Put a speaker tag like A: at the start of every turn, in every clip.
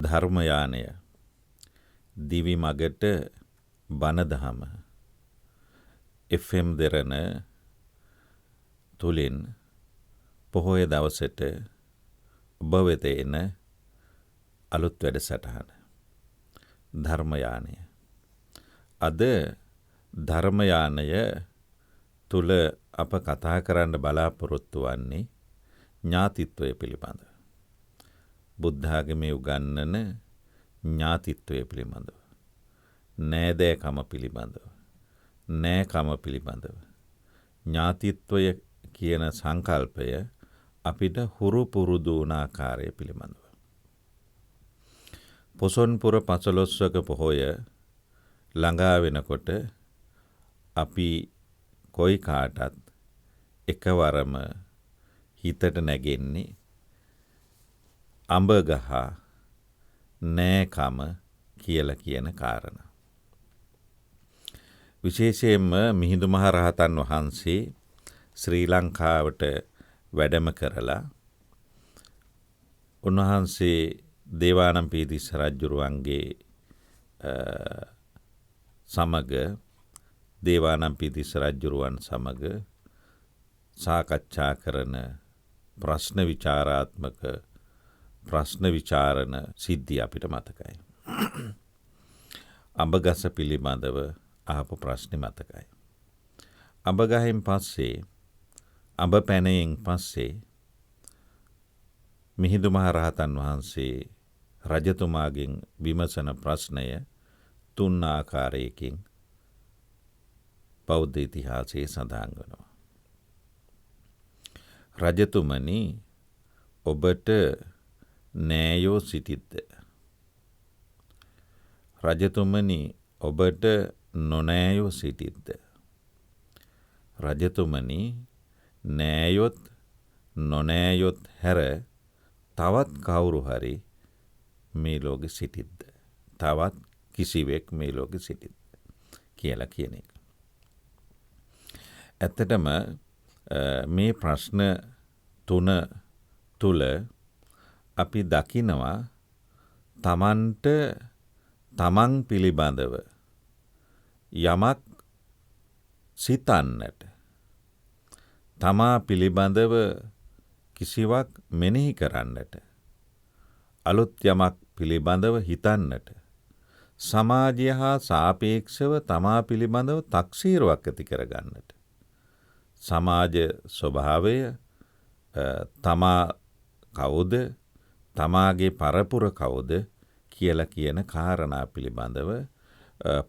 A: ධර්මයානය දිවි මගට බණදහම FM දෙරණ තුලින් පොහොය දවසට ඔබ වෙත එන අලුත් වැඩසටහන ධර්මයානය. අද ධර්මයානය තුල අප කතා කරන්න බලාපොරොත්තු වන්නේ ඥාතිත්වය පිළිබඳව. බුද්ධ ආගමේ උගන්වන ඥාතිත්වය පිළිබඳව. නෑදෑකම පිළිබඳව. නෑකම පිළිබඳව. ඥාතිත්වය කියන සංකල්පය අපිට හුරු පුරුදු වුණ ආකාරය පිළිබඳව. පොසොන්පුර පසළොස්වක පොහොය ළඟා වෙනකොට අපි කොයි කාටත් එකවරම හිතට නැගෙන්නේ අඹ ගහ නෑකම කියලා කියන කාරණා. විශේෂයෙන්ම මිහිඳු මහ රහතන් වහන්සේ ශ්‍රී ලංකාවට වැඩම කරලා උන්වහන්සේ දේවානම්පියතිස්ස රජුරුවන්ගේ සමග දේවානම්පියතිස්ස රජුරුවන් සමග සාකච්ඡා කරන ප්‍රශ්න විචාරාත්මක ප්‍රශ්න විචාරණ සිද්ධිය අපිට මතකයි. අඹගස පිළිබඳව අහපු ප්‍රශ්නේ මතකයි. අඹගහෙන් පස්සේ අඹ පැනයෙන් පස්සේ මිහිඳු මහ රහතන් වහන්සේ රජතුමාගෙන් විමසන ප්‍රශ්නය තුන් ආකාරයකින් බෞද්ධ ඉතිහාසයේ සඳහන් වෙනවා. රජතුමනි, ඔබට නෑයෝ සිටිද්ද? රජතුමනි, ඔබට නොනෑයෝ සිටිද්ද? රජතුමනි, නෑයොත් නොනෑයොත් හැර තවත් කවුරු හරි මේ ලෝකෙ සිටිද්ද? තවත් කිසිවෙක් මේ ලෝකෙ සිටිද්ද කියලා කියන එක. ඇත්තටම මේ ප්‍රශ්න තුන තුල අපි දකිනවා තමන්ට තමන් පිළිබඳව යමක් සිතන්නට, තමා පිළිබඳව කිසිවක් මෙනෙහි කරන්නට, අලුත් යමක් පිළිබඳව හිතන්නට, සමාජය හා සාපේක්ෂව තමා පිළිබඳව තක්සීරුවක් ඇති කරගන්නට, සමාජ ස්වභාවය, තමා කවුද, තමාගේ පරපුර කවුද කියලා කියන කාරණා පිළිබඳව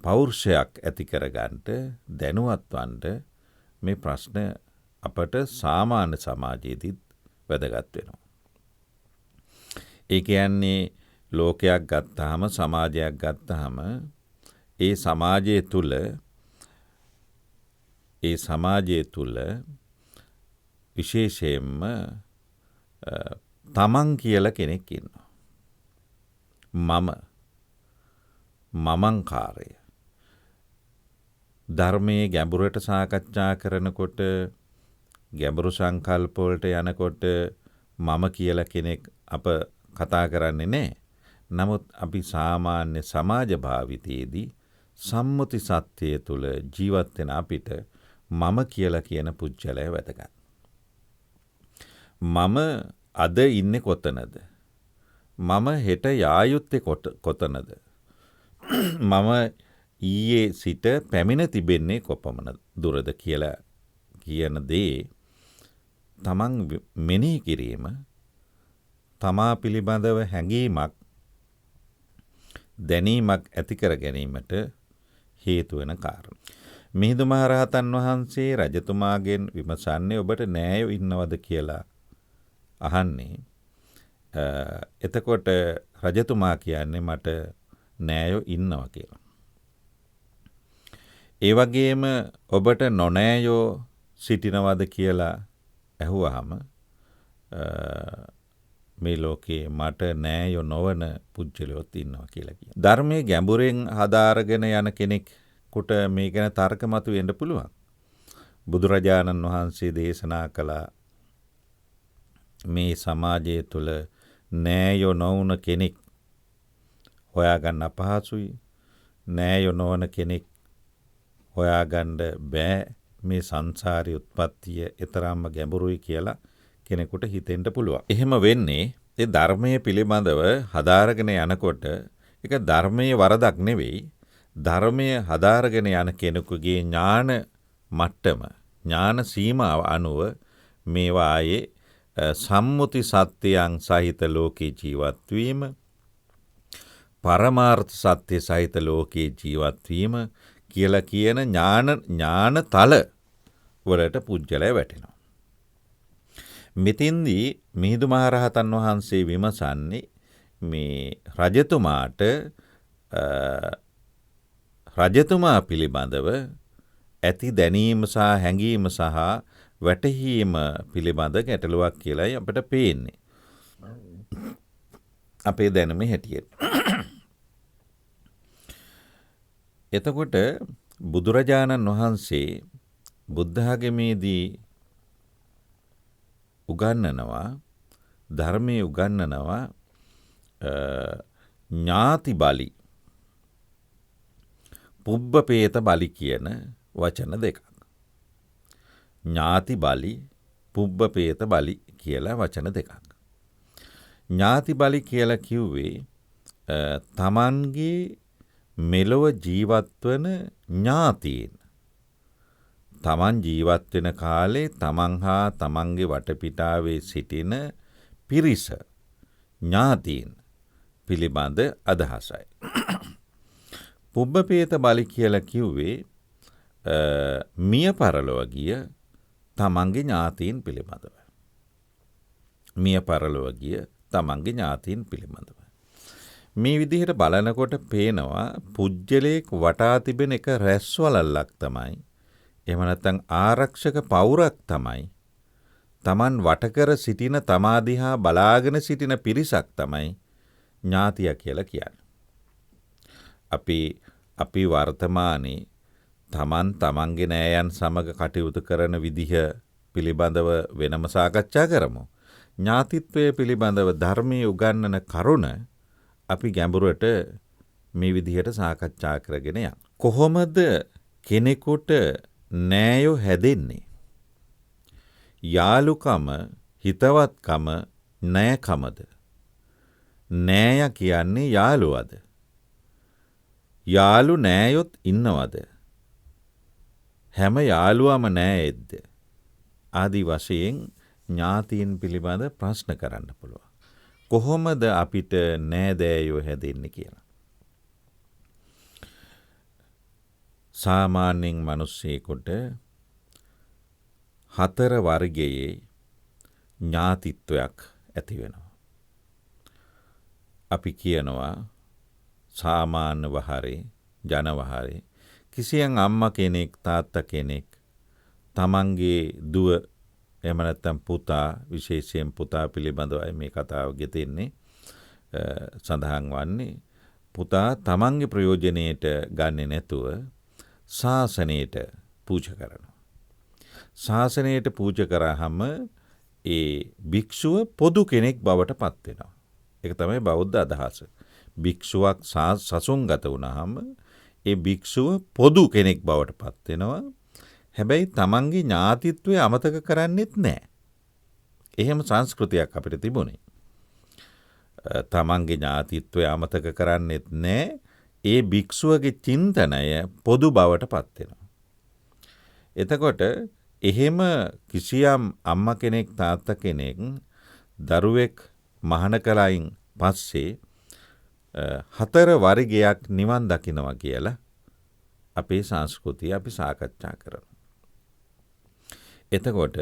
A: පෞරුෂයක් ඇති කරගන්නට, දැනුවත් වන්නට මේ ප්‍රශ්න අපට සාමාන්‍ය සමාජයේදීත් වැදගත් වෙනවා. ඒ කියන්නේ ලෝකයක් ගත්තාම, සමාජයක් ගත්තාම ඒ සමාජය තුල විශේෂයෙන්ම තමන් කියලා කෙනෙක් ඉන්නවා. මමංකාරය. ධර්මයේ ගැඹුරට සාකච්ඡා කරනකොට, ගැඹුරු සංකල්ප වලට යනකොට මම කියලා කෙනෙක් අප කතා කරන්නේ නැහැ. නමුත් අපි සාමාන්‍ය සමාජ භාවිතයේදී සම්මුති සත්‍යය තුළ ජීවත් වෙන අපිට මම කියලා කියන පුජ්‍යලය වැදගත්. මම අද ඉන්නේ කොතනද? මම හෙට යා යුත්තේ කොතනද? මම ඊයේ සිට පැමිණ තිබෙන්නේ කොපමණ දුරද කියලා කියන දේ තමන් මෙනෙහි කිරීම, තමා පිළිබඳව හැඟීමක්, දැනීමක් ඇති කර ගැනීමට හේතු වෙන කාරණා. මිහිඳු මහ රහතන් වහන්සේ රජතුමාගෙන් විමසන්නේ ඔබට නෑයෝ ඉන්නවද කියලා අහන්නේ. එතකොට රජතුමා කියන්නේ මට නෑයෝ ඉන්නවා කියලා. ඒ වගේම ඔබට නොනෑයෝ සිටිනවද කියලා ඇහුවාම මේ ලෝකේ මට නෑයෝ නොවන පුජ්‍යලයොත් ඉන්නවා කියලා කියනවා. ධර්මයේ ගැඹුරෙන් හදාරගෙන යන කෙනෙකුට මේ ගැන තර්ක මතුවෙන්න පුළුවන්. බුදුරජාණන් වහන්සේ දේශනා කළ මේ සමාජය තුළ නෑයෝ නොවුන කෙනෙක් හොයාගන්න අපහසුයි. නෑයෝ නොවන කෙනෙක් හොයාගන්න බෑ. මේ සංසාරී උත්පත්තිය එතරම්ම ගැඹුරුයි කියලා කෙනෙකුට හිතෙන්න පුළුවන්. එහෙම වෙන්නේ ඒ ධර්මයේ පිළිබඳව හදාරගෙන යනකොට ඒක ධර්මයේ වරදක් නෙවෙයි. ධර්මයේ හදාරගෙන යන කෙනෙකුගේ ඥාන මට්ටම, ඥාන සීමාව අනුව මේවා ආයේ සම්මුති සත්‍යයන් සහිත ලෝකේ ජීවත් වීම, පරමාර්ථ සත්‍ය සහිත ලෝකේ ජීවත් වීම කියලා කියන ඥානතල වලට පුජ්‍යලය වැටෙනවා. මෙතින්දී මිහිඳු මහරහතන් වහන්සේ විමසන්නේ මේ රජතුමා පිළිබඳව ඇති දැනීම සහ හැඟීම සහ වැටහීම පිළිබඳ ගැටලුවක් කියලායි අපිට පේන්නේ. අපේ දැනුමේ හැටියට. එතකොට බුදුරජාණන් වහන්සේ බුද්ධ ආගමේදී උගන්වනවා, ධර්මයේ උගන්වනවා ඥාති බලි, පුබ්බපේත බලි කියන වචන දෙකක්. ඥාති බලි, පුබ්බපේත බලි කියලා වචන දෙකක්. ඥාති බලි කියලා කිව්වේ තමන්ගේ මෙලොව ජීවත්වන ඥාතීන්. තමන් ජීවත් වෙන කාලේ තමන් හා තමන්ගේ වටපිටාවේ සිටින පිරිස, ඥාතීන් පිළිබඳ අදහසයි. පුබ්බපේත බලි කියලා කිව්වේ මිය පරලොව ගිය තමන්ගේ ඥාතීන් පිළිබඳව. මිය පරලොව ගිය තමන්ගේ ඥාතීන් පිළිබඳව. මේ විදිහට බලනකොට පේනවා පුජ්‍යලයක් වටා තිබෙන එක රැස්වලල්ලක් තමයි. එහෙම නැත්නම් ආරක්ෂක පවුරක් තමයි. Taman වටකර සිටින තමා දිහා බලාගෙන සිටින පිරිසක් තමයි ඥාතිය කියලා කියන්නේ. අපි වර්තමානයේ තමන්ගේ නෑයන් සමග කටයුතු කරන විදිහ පිළිබඳව වෙනම සාකච්ඡා කරමු. ඥාතිත්වය පිළිබඳව ධර්මයේ උගන්වන කරුණ අපි ගැඹුරට මේ විදිහට සාකච්ඡා කරගෙන යමු. කොහොමද කෙනෙකුට නෑයෝ හැදෙන්නේ? යාළුකම, හිතවත්කම නෑකමද? නෑය කියන්නේ යාළුවද? යාළු නෑයොත් ඉන්නවද? හැම යාළුවම නෑයෙක්ද? ආදි වශයෙන් ඥාතීන් පිළිබඳ ප්‍රශ්න කරන්න පුළුවන්. කොහොමද අපිට නෑදෑයෝ හැදෙන්නේ කියලා. සාමාන්‍යයෙන් මිනිස්සෙකුට 4 වර්ගයේ ඥාතිත්වයක් ඇති වෙනවා. අපි කියනවා සාමාන්‍ය වහරේ, ජනවහරේ කිසියම් අම්මා කෙනෙක්, තාත්තා කෙනෙක් තමන්ගේ දුව එහෙම නැත්නම් පුතා, විශේෂයෙන් පුතා පිළිබඳවයි මේ කතාව ගෙතෙන්නේ, සඳහන් වන්නේ පුතා තමන්ගේ ප්‍රයෝජනයට ගන්නෙ නැතුව ශාසනයට පූජා කරනවා. ශාසනයට පූජා කරාම ඒ භික්ෂුව පොදු කෙනෙක් බවට පත් වෙනවා. ඒක තමයි බෞද්ධ අදහස. භික්ෂුවක් සසුන්ගත වුණාම ඒ භික්ෂුව පොදු කෙනෙක් බවට පත් වෙනවා. හැබැයි තමන්ගේ ඥාතිත්වය අමතක කරන්නෙත් නැහැ. එහෙම සංස්කෘතියක් අපිට තිබුණේ. තමන්ගේ ඥාතිත්වය අමතක කරන්නෙත් නැහැ. ඒ භික්ෂුවගේ චින්තනය පොදු බවට පත් වෙනවා. එතකොට එහෙම කිසියම් අම්මා කෙනෙක්, තාත්තා කෙනෙක් දරුවෙක් මහාන කලයින් පස්සේ 4 වර්ගයක් නිවන් දකින්නවා කියලා අපේ සංස්කෘතිය අපි සාකච්ඡා කරනවා. එතකොට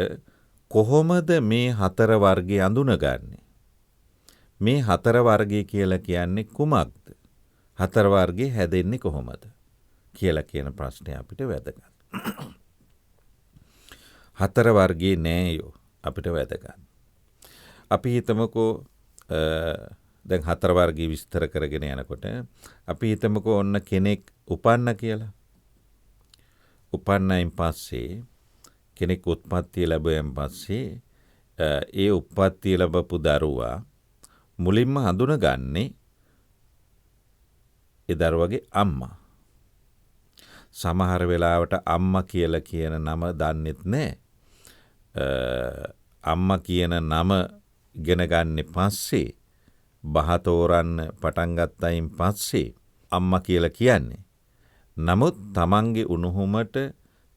A: කොහොමද මේ 4 වර්ගය අඳුනගන්නේ? මේ 4 වර්ගය කියලා කියන්නේ කුමක්ද? 4 වර්ගය හැදෙන්නේ කොහොමද කියලා කියන ප්‍රශ්නය අපිට වැදගත්. 4 වර්ගයේ නෑයෝ අපිට වැදගත්. අපි හිතමුකෝ දැන් 4 වර්ගය විස්තර කරගෙන යනකොට අපි හිතමුකෝ ඔන්න කෙනෙක් උපන්න කියලා. උපන්නයින් පස්සේ කෙනෙක් උත්පත්තිය ලැබුවෙන් පස්සේ ඒ උත්පත්තිය ලැබපු දරුවා මුලින්ම හඳුනගන්නේ ඒ දරුවගේ අම්මා. සමහර වෙලාවට අම්මා කියලා කියන නම දන්නෙත් නෑ. අම්මා කියන නම ඉගෙන ගන්න පස්සේ බහ තෝරන්න පටන් ගත්තයින් පස්සේ අම්මා කියලා කියන්නේ. නමුත් තමන්ගේ උණුහුමට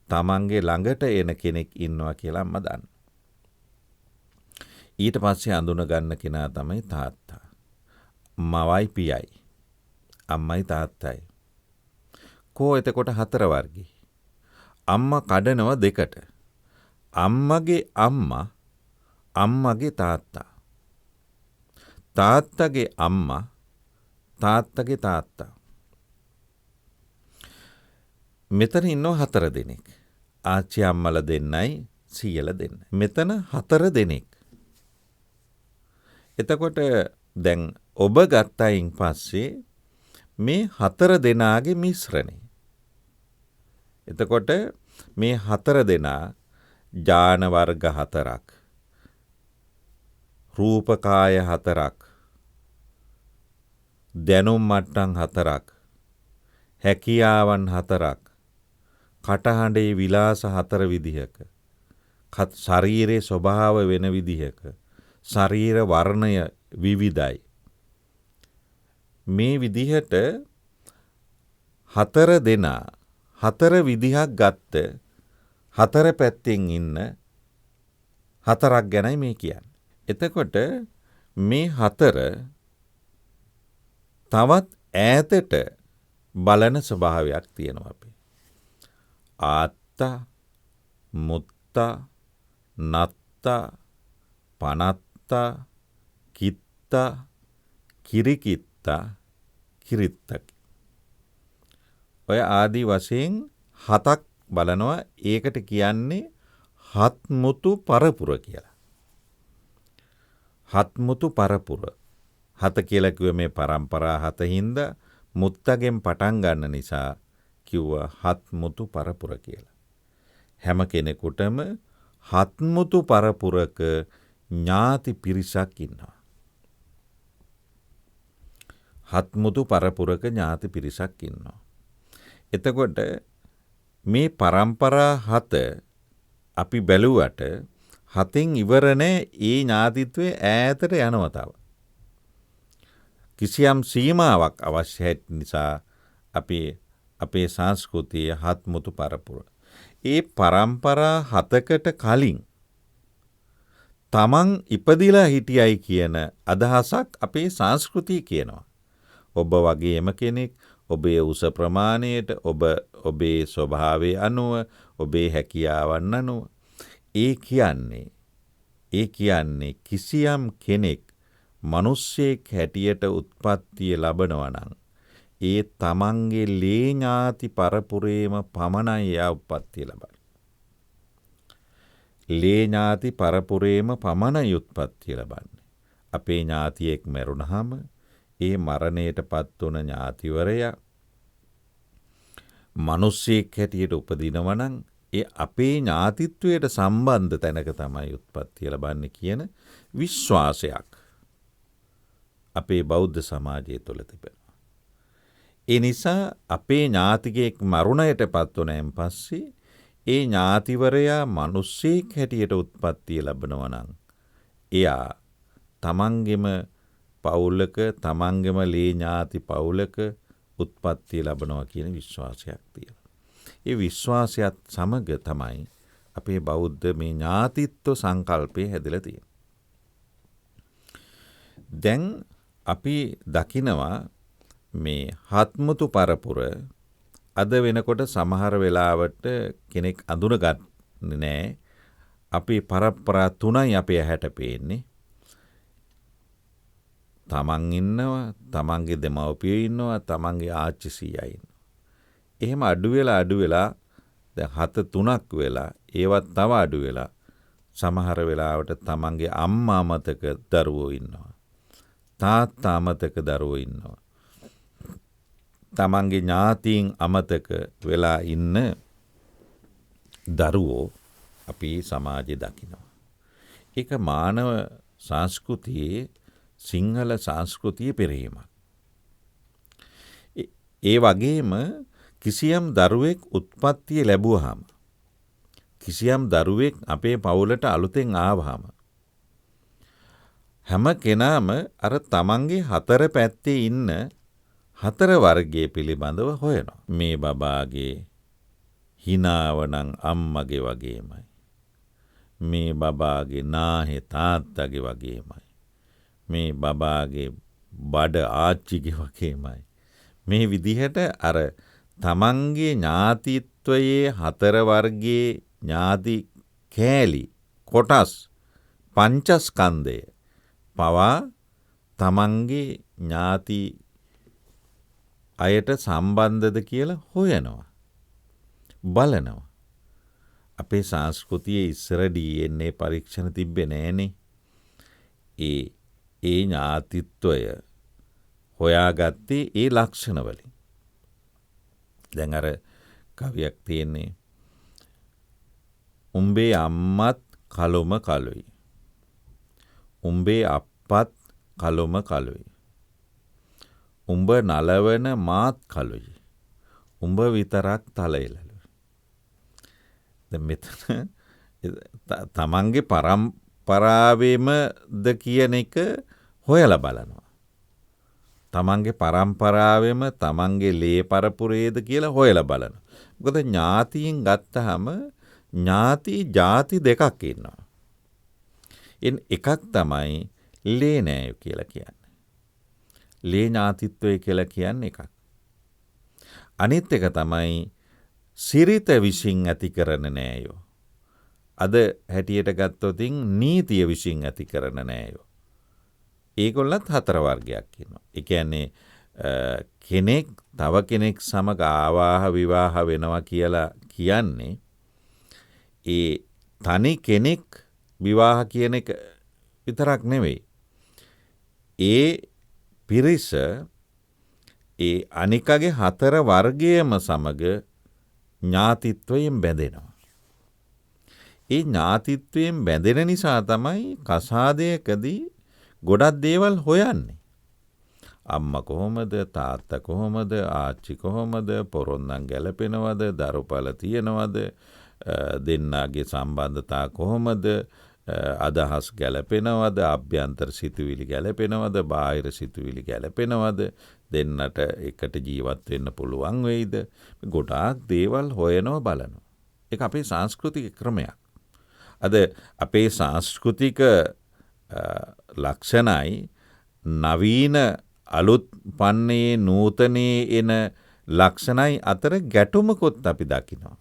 A: තමන්ගේ ළඟට එන කෙනෙක් ඉන්නවා කියලා අම්මා දන්නවා. ඊට පස්සේ අඳුන ගන්න කෙනා තමයි තාත්තා. මවයි පියයි. අම්මයි තාත්තයි. කෝ එතකොට 4 වර්ගී. අම්මා කඩනවා 2ට. අම්මගේ අම්මා, අම්මගේ තාත්තා. තාත්තගේ අම්මා, තාත්තගේ තාත්තා. මෙතන ඉන්නෝ 4 දෙනෙක්. ආච්චි අම්මලා දෙන්නයි, සීයලා දෙන්නයි. මෙතන 4 දෙනෙක්. එතකොට දැන් ඔබ ගත්තයින් පස්සේ මේ 4 දෙනාගේ මිශ්‍රණය. එතකොට මේ 4 දෙනා ජාන වර්ග 4ක්, රූපකාය 4ක්, දැනුම් මට්ටම් 4ක්, හැකියාවන් 4ක්, කටහඬේ විලාස 4 විදිහක, ශරීරයේ ස්වභාව වෙන විදිහක, ශරීර වර්ණය විවිධයි. මේ විදිහට 4 දෙනා 4 විදිහක් ගත්ත 4 පැත්තෙන් ඉන්න 4ක් ගැනයි මේ කියන්නේ. එතකොට මේ 4 තවත් ඈතට බලන ස්වභාවයක් තියෙනවා අපි. ආත්තා, මුත්තා, නත්තා, පනත්තා, කිත්තා, කිරිකිත්තා, කිරිත්තකි. ඔය ආදී වශයෙන් 7ක් බලනවා. ඒකට කියන්නේ හත්මුතු පරපුර කියලා. හත්මුතු පරපුර. 7 කියලා කිව්වේ මේ පරම්පරා 7 හින්දා මුත්තගෙන් පටන් ගන්න නිසා කිව්වා හත්මුතු පරපුර කියලා. හැම කෙනෙකුටම හත්මුතු පරපුරක ඥාති පිරිසක් ඉන්නවා. හත්මුතු පරපුරක ඥාති පිරිසක් ඉන්නවා. එතකොට මේ පරම්පරා 7 අපි බැලුවට 7න් ඉවර නැහැ. ඒ ඥාතිත්වයේ ඈතට යනවා තව. කිසියම් සීමාවක් අවශ්‍ය නිසා අපි අපේ සංස්කෘතිය හත්මුතු පරපුර. ඒ පරම්පරා 7කට කලින් තමන් ඉපදිලා හිටියයි කියන අදහසක් අපේ සංස්කෘතිය කියනවා. ඔබ වගේම කෙනෙක්, ඔබේ උස ප්‍රමාණයට, ඔබේ ස්වභාවය අනුව, ඔබේ හැකියාවන් අනුව. ඒ කියන්නේ කිසියම් කෙනෙක් මිනිස්සෙක් හැටියට උත්පත්තිය ලබනවා නම් ඒ තමන්ගේ ලේ ඥාති පරපුරේම පමණයි යා උත්පත්තිය ලබන්නේ. ලේ ඥාති පරපුරේම පමණයි උත්පත්තිය ලබන්නේ. අපේ ඥාතියෙක් මැරුණාම ඒ මරණයටපත් වුණ ඥාතිවරයා මිනිස්සෙක් හැටියට උපදිනවා නම් ඒ අපේ ඥාතිත්වයට සම්බන්ධ තැනක තමයි උත්පත්තිය ලබන්නේ කියන විශ්වාසයක් අපේ බෞද්ධ සමාජය තුළ තිබෙනවා. ඒ නිසා අපේ ඥාතිකයෙක් මරුණයටපත් වුණාන් පස්සේ ඒ ඥාතිවරයා මිනිස්සෙක් හැටියට උත්පත්තිය ලැබනවා නම් එයා තමන්ගෙම පවුලක, තමන්ගෙම ලේ ඥාති පවුලක උත්පත්තිය ලැබනවා කියන විශ්වාසයක් තියෙනවා. ඒ විශ්වාසයත් සමග තමයි අපේ බෞද්ධ මේ ඥාතිත්ව සංකල්පය හැදලා තියෙන්නේ. දැන් අපි දකිනවා මේ හත්මුතු පරපුර අද වෙනකොට සමහර වෙලාවට කෙනෙක් අඳුනගන්නේ නැහැ. අපේ පරම්පරා 3යි අපේ ඇහැට පේන්නේ. තමන් ඉන්නවා, තමන්ගේ දෙමව්පියෝ ඉන්නවා, තමන්ගේ ආච්චි සීයා ඉන්නවා. එහෙම අඩු වෙලා දැන් 7 3ක් වෙලා ඒවත් තව අඩු වෙලා සමහර වෙලාවට තමන්ගේ අම්මා මතක දරුවෝ ඉන්නවා. තාත්තා අමතක දරුවෝ ඉන්නවා. තමන්ගේ ඥාතීන් අමතක වෙලා ඉන්න දරුවෝ අපි සමාජයේ දකිනවා. ඒක මානව සංස්කෘතියේ සිංහල සංස්කෘතියේ පෙරහීමක්. ඒ වගේම කිසියම් දරුවෙක් උත්පත්තිය ලැබුවාම කිසියම් දරුවෙක් අපේ පවුලට අලුතෙන් ආවහම හැම කෙනාම අර තමන්ගේ හතර පැත්තේ ඉන්න හතර වර්ගයේ පිළිබඳව හොයනවා. මේ බබාගේ හිනාවනම් අම්මගේ වගේමයි. මේ බබාගේ නාහේ තාත්තගේ වගේමයි. මේ බබාගේ බඩ ආච්චිගේ වගේමයි. මේ විදිහට අර තමන්ගේ ඥාතිත්වයේ හතර වර්ගයේ ඥාති කෑලි කොටස් පංචස්කන්ධය පවා තමන්ගේ ඥාති අයට සම්බන්ධද කියලා හොයනවා. බලනවා. අපේ සංස්කෘතියේ ඉස්සර DNA පරීක්ෂණ තිබ්බේ නෑනේ. ඒ ඥාතිත්වය හොයාගත්තේ ඒ ලක්ෂණ වලින්. දැන් අර කවියක් තියෙන්නේ උඹේ අම්මත් කලොම කලුයි. උඹේ අප්පත් කලොම කලුයි. උඹ නලවන මාත් කලුයි. උඹ විතරක් තලෙලලු. දැන් මෙතන තමන්ගේ පරම්පරාවෙමද කියන එක හොයලා බලනවා. තමන්ගේ පරම්පරාවෙම තමන්ගේ ලේ පරපුරේද කියලා හොයලා බලනවා. මොකද ඥාතීන් ගත්තහම ಜಾති දෙකක් ඉන්නවා. එකක් තමයි ලේ නෑයෝ කියලා කියන්නේ. ලේ ඥාතිත්වය කියලා කියන්නේ එකක්. අනිත් එක තමයි සිරිත විසින් ඇති කරන නෑයෝ. අද හැටියට ගත්තොතින් නීතිය විසින් ඇති කරන නෑයෝ. ඒගොල්ලත් හතර වර්ගයක් ඉන්නවා. ඒ කියන්නේ කෙනෙක් තව කෙනෙක් සමග ආවාහ විවාහ වෙනවා කියලා කියන්නේ ඒ තනි කෙනෙක් විවාහ කියන එක විතරක් නෙවෙයි. ඒ පිරිස ඒ අනිකගේ හතර වර්ගයම සමග ඥාතිත්වයෙන් බැඳෙනවා. ඒ ඥාතිත්වයෙන් බැඳෙන නිසා තමයි කසාදයකදී ගොඩක් දේවල් හොයන්නේ. අම්මා කොහොමද, තාත්තා කොහොමද, ආච්චි කොහොමද, පොරොන්දම් ගැලපෙනවද, දරුපල තියනවද, දෙන්නාගේ සම්බන්ධතා කොහොමද, අදහස් ගැලපෙනවද, අභ්‍යන්තර සිතුවිලි ගැලපෙනවද, බාහිර සිතුවිලි ගැලපෙනවද, දෙන්නට එකට ජීවත් වෙන්න පුළුවන් වෙයිද? ගොඩාක් දේවල් හොයනවා බලනවා. ඒක අපේ සංස්කෘතික ක්‍රමයක්. අද අපේ සංස්කෘතික ලක්ෂණයි නවීන අලුත් පන්නේ නූතනයේ එන ලක්ෂණයි අතර ගැටුමකුත් අපි දකිනවා.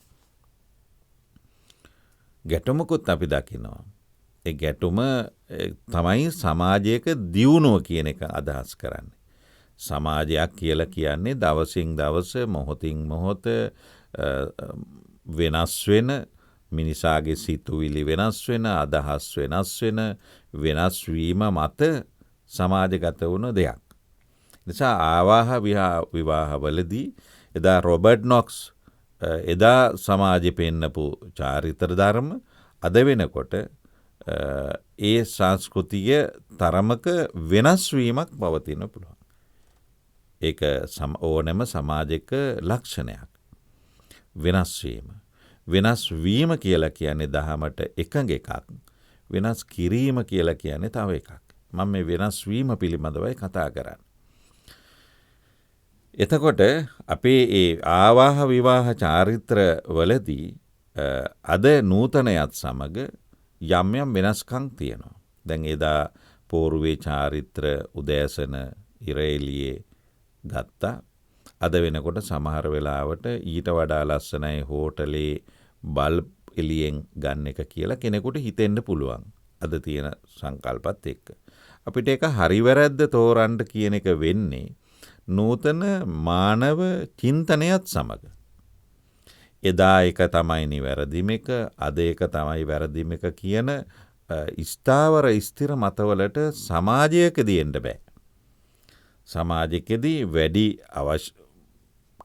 A: ඒ ගැටුම තමයි සමාජයක දියුණුව කියන එක අදහස් කරන්නේ. සමාජයක් කියලා කියන්නේ දවසින් දවස මොහොතින් මොහොත වෙනස් වෙන මිනිසාගේ සිතුවිලි වෙනස් වෙන අදහස් වෙනස් වීම මත සමාජගත වුණ දෙයක්. නිසා ආවාහ විවාහවලදී එදා රොබර්ට් නොක්ස් එදා සමාජෙ පෙන්නපු චාරිත්‍ර ධර්ම අද වෙනකොට ඒ සංස්කෘතිය තරමක වෙනස් වීමක් පවතින පුළුවන්. ඒක ඕනෑම සමාජයක ලක්ෂණයක්. වෙනස් වීම. වෙනස් වීම කියලා කියන්නේ දහමට එකඟ එකක්. වෙනස් කිරීම කියලා කියන්නේ තව එකක්. මම මේ වෙනස් වීම පිළිබඳවයි කතා කරන්නේ. එතකොට අපේ ඒ ආවාහ විවාහ චාරිත්‍ර වලදී අද නූතනයත් සමග යම් යම් වෙනස්කම් තියෙනවා. දැන් එදා පෝරුවේ චාරිත්‍ර උදෑසන ඉරේලියේ ගත්තා. අද වෙනකොට සමහර වෙලාවට ඊට වඩා ලස්සනයි හෝටලේ බල්බ් එළියෙන් ගන්න එක කියලා කෙනෙකුට හිතෙන්න පුළුවන්. අද තියෙන සංකල්පත් එක්ක. අපිට ඒක හරි වැරද්ද තෝරන්න කියන එක වෙන්නේ නූතන මානව චින්තනයත් සමග. එදා එක තමයි නිවැරදිම එක, අද එක තමයි වැරදිම එක කියන ස්ථාවර ස්ථිර මතවලට සමාජයකදී එන්න බෑ. සමාජයකදී වැඩි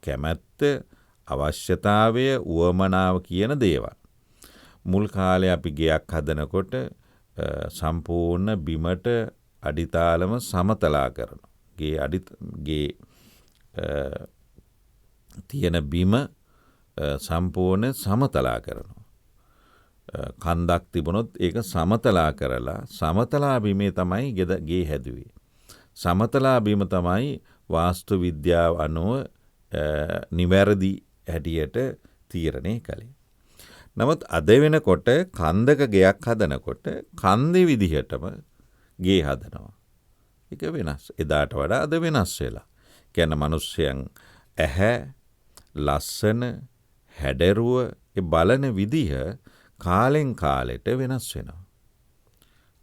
A: කැමැත්ත, අවශ්‍යතාවය, උවමනාව කියන දේවල්. මුල් කාලේ අපි ගෙයක් හදනකොට සම්පූර්ණ බිමට අඩිතාලම සමතලා කරනවා. ගේ තියෙන බිම සම්පූර්ණ සමතලා කරනවා. කන්දක් තිබුණොත් ඒක සමතලා කරලා සමතලා බිමේ තමයි ගේ හැදුවේ. සමතලා බිම තමයි වාස්තු විද්‍යාව අනුව නිවැරදි හැටියට තීරණය කළේ. නමුත් අද වෙනකොට කන්දක ගෙයක් හදනකොට කන්දේ විදිහටම ගේ හදනවා. ඒක වෙනස්. එදාට වඩා අද වෙනස් වෙලා. කියන්නේ මිනිස්යන් ඇහැ ලස්සන හැඩරුව බලන විදිහ කාලෙන් කාලෙට වෙනස් වෙනවා.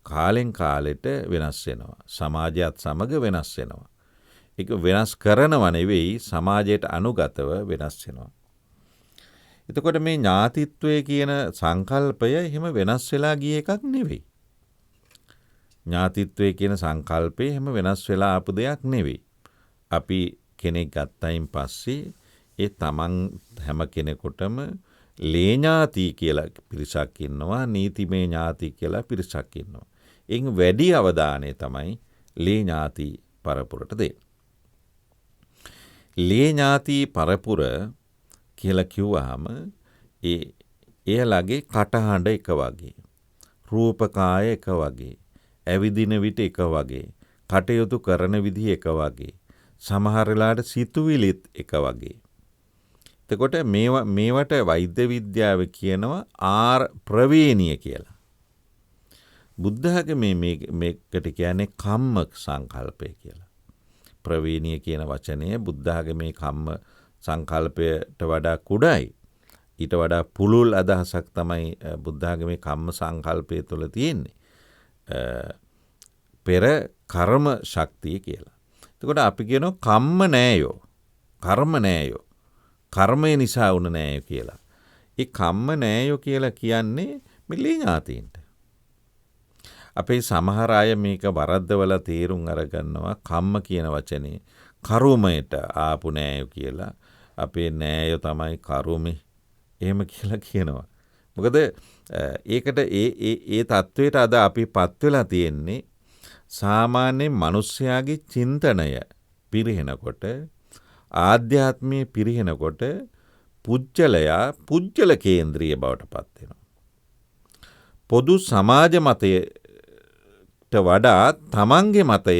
A: කාලෙන් කාලෙට වෙනස් වෙනවා. සමාජයත් සමග වෙනස් වෙනවා. ඒක වෙනස් කරනව නෙවෙයි සමාජයට අනුගතව වෙනස් වෙනවා. එතකොට මේ ඥාතිත්වය කියන සංකල්පය එහෙම වෙනස් වෙලා ගිය එකක් නෙවෙයි. ඥාතිත්වය කියන සංකල්පය එහෙම වෙනස් වෙලා ආපු දෙයක් නෙවෙයි. අපි කෙනෙක් ගත්තයින් පස්සේ ඒ තමන් හැම කෙනෙකුටම ලේඥාති කියලා පිරිසක් ඉන්නවා, නීතිමය ඥාති කියලා පිරිසක් ඉන්නවා. එයින් වැඩි අවධානය තමයි ලේඥාති පරපුරට දෙන්නේ. ලේඥාති පරපුර කියලා කිව්වහම එයාලගේ කටහඬ එක වගේ, රූපකාය එක වගේ, ඇවිදින විට එක වගේ, කටයුතු කරන විදිහ එක වගේ, සමහර වෙලාවට සිතුවිලිත් එක වගේ. එතකොට මේවට වෛද්‍ය විද්‍යාව කියනවා ප්‍රවේණිය කියලා. බුද්ධ ආගමේ මේකට කියන්නේ කම්ම සංකල්පය කියලා. ප්‍රවේණිය කියන වචනය බුද්ධ ආගමේ කම්ම සංකල්පයට වඩා කුඩායි. ඊට වඩා පුළුල් අදහසක් තමයි බුද්ධ ආගමේ කම්ම සංකල්පය තුළ තියෙන්නේ. පෙර කර්ම ශක්තිය කියලා. එතකොට අපි කියනවා කම්ම නෑයෝ, කර්ම නෑයෝ, කර්මය නිසා වුණ නෑයෝ කියලා. ඒ කම්ම නෑයෝ කියලා කියන්නේ මිලී ඥාතීන්ට. අපේ සමහර අය මේක වරද්දවලා තේරුම් අරගන්නවා කම්ම කියන වචනේ කරුමයට ආපු නෑයෝ කියලා. අපේ නෑයෝ තමයි කරුමේ එහෙම කියලා කියනවා. මොකද ඒකට ඒ තත්වයට අද අපි පත් වෙලා තියෙන්නේ සාමාන්‍ය මිනිස්යාගේ චින්තනය පිරිහෙනකොට, ආධ්‍යාත්මයේ පිරිහෙනකොට පුජ්‍යලයා පුජ්‍යල කේන්ද්‍රීය බවට පත් වෙනවා. පොදු සමාජ මතයට වඩා තමන්ගේ මතය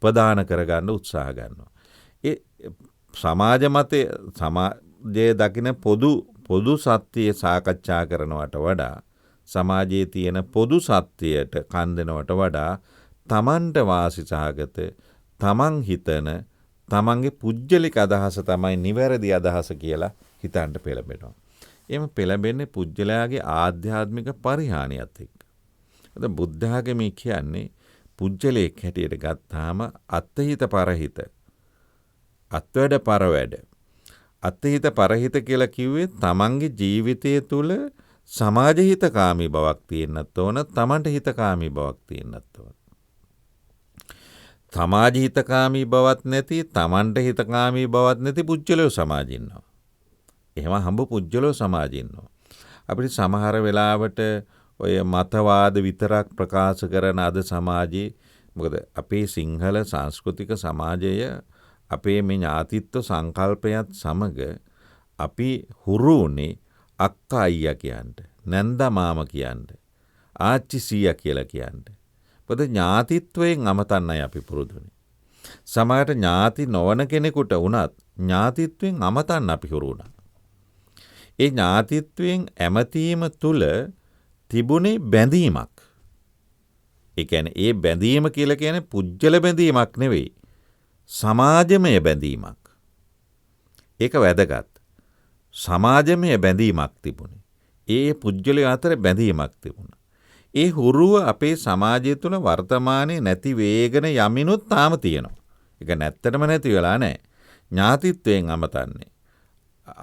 A: ප්‍රදාන කරගන්න උත්සාහ ගන්නවා. ඒ සමාජ මතය සමාජයේ දකින පොදු සත්‍යය සාකච්ඡා කරනවට වඩා, සමාජයේ තියෙන පොදු සත්‍යයට කන් දෙනවට වඩා තමන්ට වාසි සහගත, තමන් හිතන තමන්ගේ පුජ්‍යලික අදහස තමයි නිවැරදි අදහස කියලා හිතන්න පෙළඹෙනවා. එහෙම පෙළඹෙන්නේ පුජ්‍යලයාගේ ආධ්‍යාත්මික පරිහානියත් එක්ක. අද බුද්ධ ආගමේ කියන්නේ පුජ්‍යලයක් හැටියට ගත්තාම අත්හිත පරහිත, අත්වැඩ පරවැඩ. අත්හිත පරහිත කියලා කිව්වේ තමන්ගේ ජීවිතය තුළ සමාජ හිතකාමී බවක් තියෙන්නත් ඕන, තමන්ට හිතකාමී බවක් තියෙන්නත් ඕන. සමාජ හිතකාමී බවත් නැති, තමන්ට හිතකාමී බවත් නැති පුජ්‍යලෝ සමාජ ඉන්නවා. එහෙම හම්බ පුජ්‍යලෝ සමාජ ඉන්නවා. අපිට සමහර වෙලාවට ඔය මතවාද විතරක් ප්‍රකාශ කරන අද සමාජයේ, මොකද අපේ සිංහල සංස්කෘතික සමාජය අපේ මේ ඥාතිත්ව සංකල්පයත් සමග අපි හුරු වුණේ අක්කා අයියා කියන්න, නැන්දා මාම කියන්න, ආච්චි සීයා කියලා කියන්න. මොකද ඥාතිත්වයෙන් අමතන්නයි අපි පුරුදුනේ. සමහරට ඥාති නොවන කෙනෙකුට වුණත් ඥාතිත්වයෙන් අමතන්න අපි හුරු වුණා. ඒ ඥාතිත්වයෙන් ඇමතීම තුළ තිබුණේ බැඳීමක්. ඒ කියන්නේ ඒ බැඳීම කියලා කියන්නේ පුජ්‍යල බැඳීමක් නෙවෙයි, සමාජමය බැඳීමක්. ඒක වැදගත්. සමාජමය බැඳීමක් තිබුණේ. ඒ පුජ්‍යලයෝ අතර බැඳීමක් තිබුණා. ඒ හුරුව අපේ සමාජය තුළ වර්තමානයේ නැති වේගන යමිනුත් තාම තියෙනවා. ඒක නැත්තටම නැති වෙලා නැහැ. ඥාතිත්වයෙන් අමතන්නේ.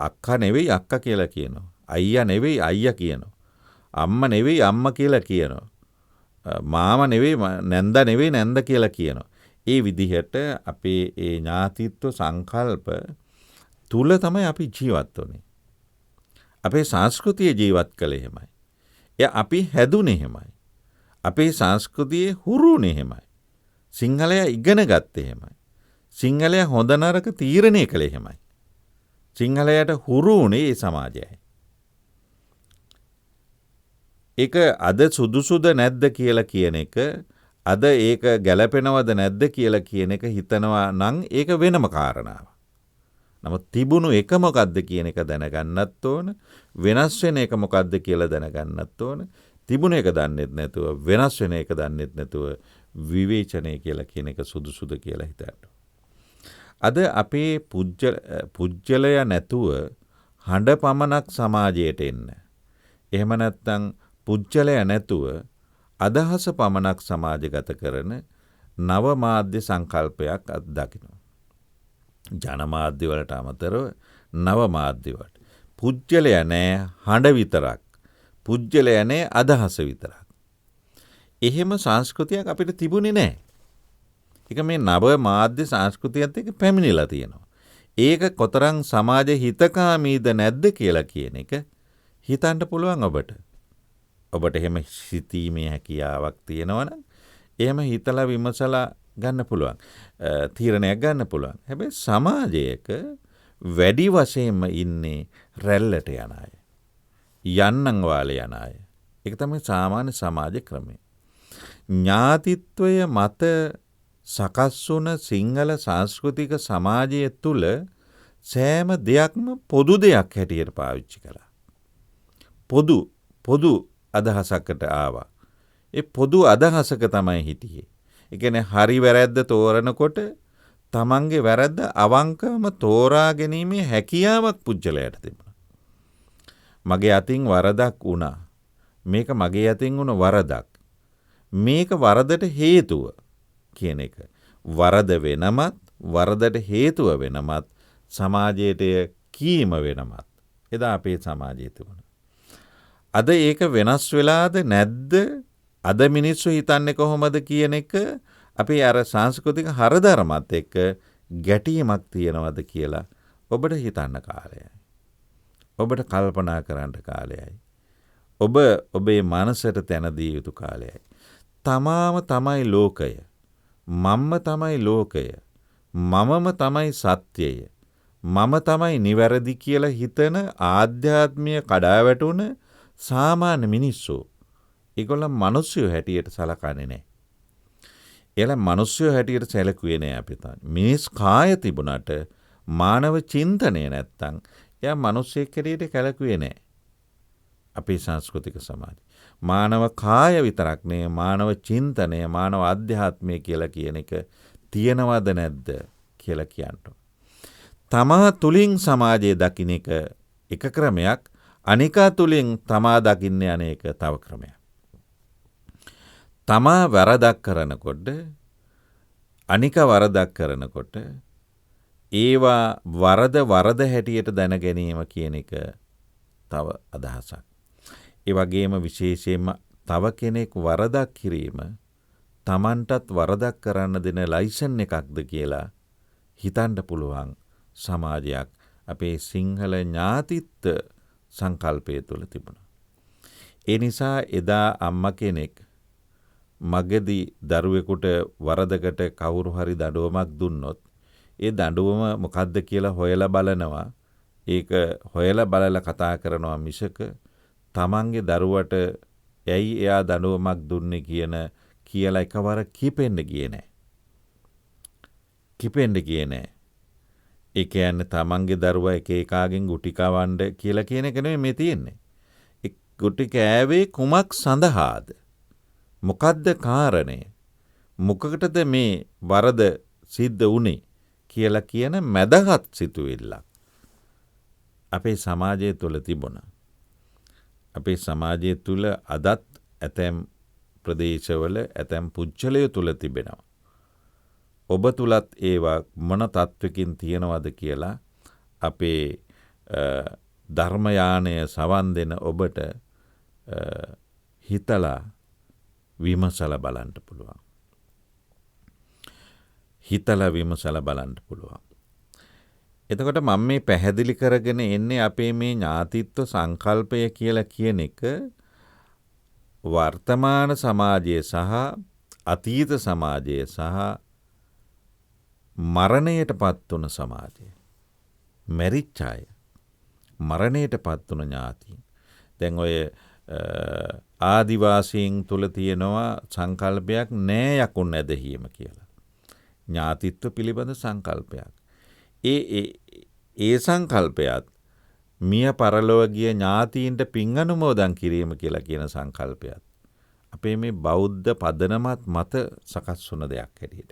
A: අක්කා නෙවෙයි අක්කා කියලා කියනවා. අයියා නෙවෙයි අයියා කියනවා. අම්මා නෙවෙයි අම්මා කියලා කියනවා. මාම නෙවෙයි නැන්දා නෙවෙයි නැන්ද කියලා කියනවා. ඒ විදිහට අපේ ඒ ඥාතිත්ව සංකල්ප තුල තමයි අපි ජීවත් වුනේ. අපේ සංස්කෘතිය ජීවත් කළේ එහෙමයි. අපි හැදුනේ එහෙමයි. අපේ සංස්කෘතියේ හුරුනේ එහෙමයි. සිංහලයා ඉගෙන ගත්තේ එහෙමයි. සිංහලයා හොඳ නරක තීරණය කළේ එහෙමයි. සිංහලයට හුරු වුණේ ඒ සමාජයයි. ඒක අද සුදුසුද නැද්ද කියලා කියන එක අද ඒක ගැළපෙනවද නැද්ද කියලා කියන එක හිතනවා නම් ඒක වෙනම කාරණාවක්. නමුත් තිබුණු එක මොකද්ද කියන එක දැනගන්නත් ඕන, වෙනස් වෙන එක මොකද්ද කියලා දැනගන්නත් ඕන. තිබුණ එක දන්නෙත් නැතුව වෙනස් වෙන එක දන්නෙත් නැතුව විවේචනය කියලා කියන එක සුදුසුද කියලා හිතන්න. අද අපේ පුජ්‍යලය නැතුව හඬ පමණක් සමාජයට එන්න. එහෙම නැත්නම් පුජ්‍යලය නැතුව අදහස පමණක් සමාජගත කරන නව මාධ්‍ය සංකල්පයක් අත්දකිනවා. ජනමාධ්‍ය වලට අමතරව නව මාධ්‍ය වලට. පුජ්‍යලය නැහැ හඬ විතරක්. පුජ්‍යලය නැහැ අදහස විතරක්. එහෙම සංස්කෘතියක් අපිට තිබුණේ නැහැ. ඒක මේ නව මාධ්‍ය සංස්කෘතියත් එක්ක පැමිණිලා තියෙනවා. ඒක කොතරම් සමාජ හිතකාමීද නැද්ද කියලා කියන එක හිතන්න පුළුවන් ඔබට. ඔබට එහෙම සිතීමේ හැකියාවක් තියෙනවනම් එහෙම හිතලා විමසලා ගන්න පුළුවන්. තීරණයක් ගන්න පුළුවන්. හැබැයි සමාජයක වැඩි වශයෙන්ම ඉන්නේ රැල්ලට යන අය. යන්නන් වාලේ යන අය. ඒක තමයි සාමාන්‍ය සමාජ ක්‍රමය. ඥාතිත්වය මත සකස් වුණ සිංහල සංස්කෘතික සමාජය තුළ සෑම දෙයක්ම පොදු දෙයක් හැටියට පාවිච්චි කළා. පොදු අදහසකට ආවා. ඒ පොදු අදහසක තමයි හිටියේ. ඒ කියන්නේ හරි වැරද්ද තෝරනකොට තමන්ගේ වැරද්ද අවංකවම තෝරා ගැනීමේ හැකියාවක් පුජ්‍යලයට තිබුණා. මගේ අතින් වරදක් වුණා. මේක මගේ අතින් වුණ වරදක්. මේක වරදට හේතුව කියන එක. වරද වෙනමත් වරදට හේතුව වෙනමත් සමාජයට කීම වෙනමත්. එදා අපේ සමාජයේ තිබුණා. අද ඒක වෙනස් වෙලාද නැද්ද? අද මිනිස්සු හිතන්නේ කොහොමද කියන එක අපේ අර සංස්කෘතික හරදරමත් එක්ක ගැටීමක් තියනවද කියලා ඔබට හිතන්න කාලයයි. ඔබට කල්පනා කරන්න කාලයයි. ඔබ ඔබේ මනසට තැන දිය යුතු කාලයයි. තමාම තමයි ලෝකය. මම්ම තමයි ලෝකය. මමම තමයි සත්‍යය. මම තමයි නිවැරදි කියලා හිතන ආධ්‍යාත්මීය කඩාවැටුන සාමාන්‍ය මිනිස්සු. ඒගොල්ලන් මිනිස්සු හැටියට සලකන්නේ නැහැ. එයාලා මිනිස්සු හැටියට සැලකුවේ නැහැ අපි තාම. මිනිස් කාය තිබුණාට මානව චින්තනය නැත්තම් එයා මිනිස්සෙක් හැටියට කැලකුවේ නැහැ. අපේ සංස්කෘතික සමාජය. මානව කාය විතරක් නෙවෙයි මානව චින්තනය, මානව අධ්‍යාත්මය කියලා කියන එක තියෙනවද නැද්ද කියලා කියන්න. තමා තුලින් සමාජයේ දකින්න එක ක්‍රමයක්, අනිකා තුලින් තමා දකින්න අනේක තව ක්‍රමයක්. තමා වරදක් කරනකොට අනික වරදක් කරනකොට ඒවා වරද හැටියට දැන ගැනීම කියන එක තව අදහසක්. ඒ වගේම විශේෂයෙන්ම තව කෙනෙක් වරදක් කිරීම Tamanටත් වරදක් කරන්න දෙන ලයිසන් එකක්ද කියලා හිතන්න පුළුවන් සමාජයක් අපේ සිංහල ඥාතිත්ව සංකල්පය තුළ තිබුණා. ඒ නිසා එදා අම්මා කෙනෙක් මගදී දරුවෙකුට වරදකට කවුරු හරි දඬුවමක් දුන්නොත් ඒ දඬුවම මොකද්ද කියලා හොයලා බලනවා. ඒක හොයලා බලලා කතා කරනවා මිසක තමන්ගේ දරුවට ඇයි එයා දඬුවමක් දුන්නේ කියලා එකවර කිපෙන්න ගියේ නැහැ. ඒ කියන්නේ තමන්ගේ දරුවා එක එකාගෙන් ගුටි කවන්න කියලා කියන එක නෙමෙයි මේ තියෙන්නේ. ඒ ගුටි කෑවේ කුමක් සඳහාද? මොකද්ද කාරණය? මොකකටද මේ වරද සිද්ධ වුනේ කියලා කියන මැදහත් සිතුවිල්ලක් අපේ සමාජය තුළ තිබුණා. අපේ සමාජය තුළ අදත් ඇතැම් ප්‍රදේශවල ඇතැම් පුජ්‍යලය තුළ තිබෙනවා. ඔබ තුලත් ඒවා මොන තත්වකින් තියෙනවද කියලා අපේ ධර්මයානය සවන් දෙන ඔබට හිතලා විමසලා බලන්න පුළුවන්. එතකොට මම මේ පැහැදිලි කරගෙන එන්නේ අපේ මේ ඥාතිත්ව සංකල්පය කියලා කියන එක වර්තමාන සමාජයේ සහ අතීත සමාජයේ සහ මරණයට පත් වුණ සමාජය. මැරිච්ච අය, මරණයට පත් වුණ ඥාතීන්. දැන් ඔය ආදිවාසීන් තුල තියෙනවා සංකල්පයක් නෑ යකුන් ඇදහිීම කියලා. ඥාතිත්ව පිළිබඳ සංකල්පයක්. ඒ සංකල්පයත් මිය පරලොව ගිය ඥාතීන්ට පින් අනුමෝදන් කිරීම කියලා කියන සංකල්පයත් අපේ මේ බෞද්ධ පදනමත් මත සකස් වුණ දෙයක් හැටියට.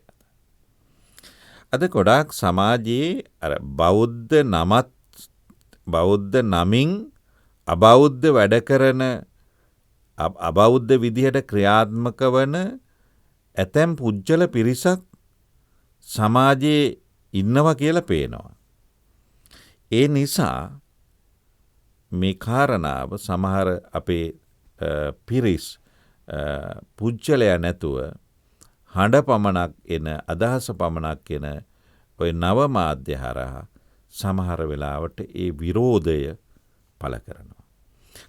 A: අද ගොඩාක් සමාජයේ අර බෞද්ධ නමින් අබෞද්ධ වැඩ කරන අබෞද්ධ විදිහට ක්‍රියාත්මක වන ඇතැම් පුජ්‍යල පිරිසක් සමාජයේ ඉන්නවා කියලා පේනවා. ඒ නිසා මේ කාරණාව සමහර අපේ පිරිස් පුජ්‍යලයා නැතුව හඬ පමණක් එන අදහස පමණක් එන ඔය නව මාධ්‍ය හරහා සමහර වෙලාවට ඒ විරෝධය පළ කරනවා.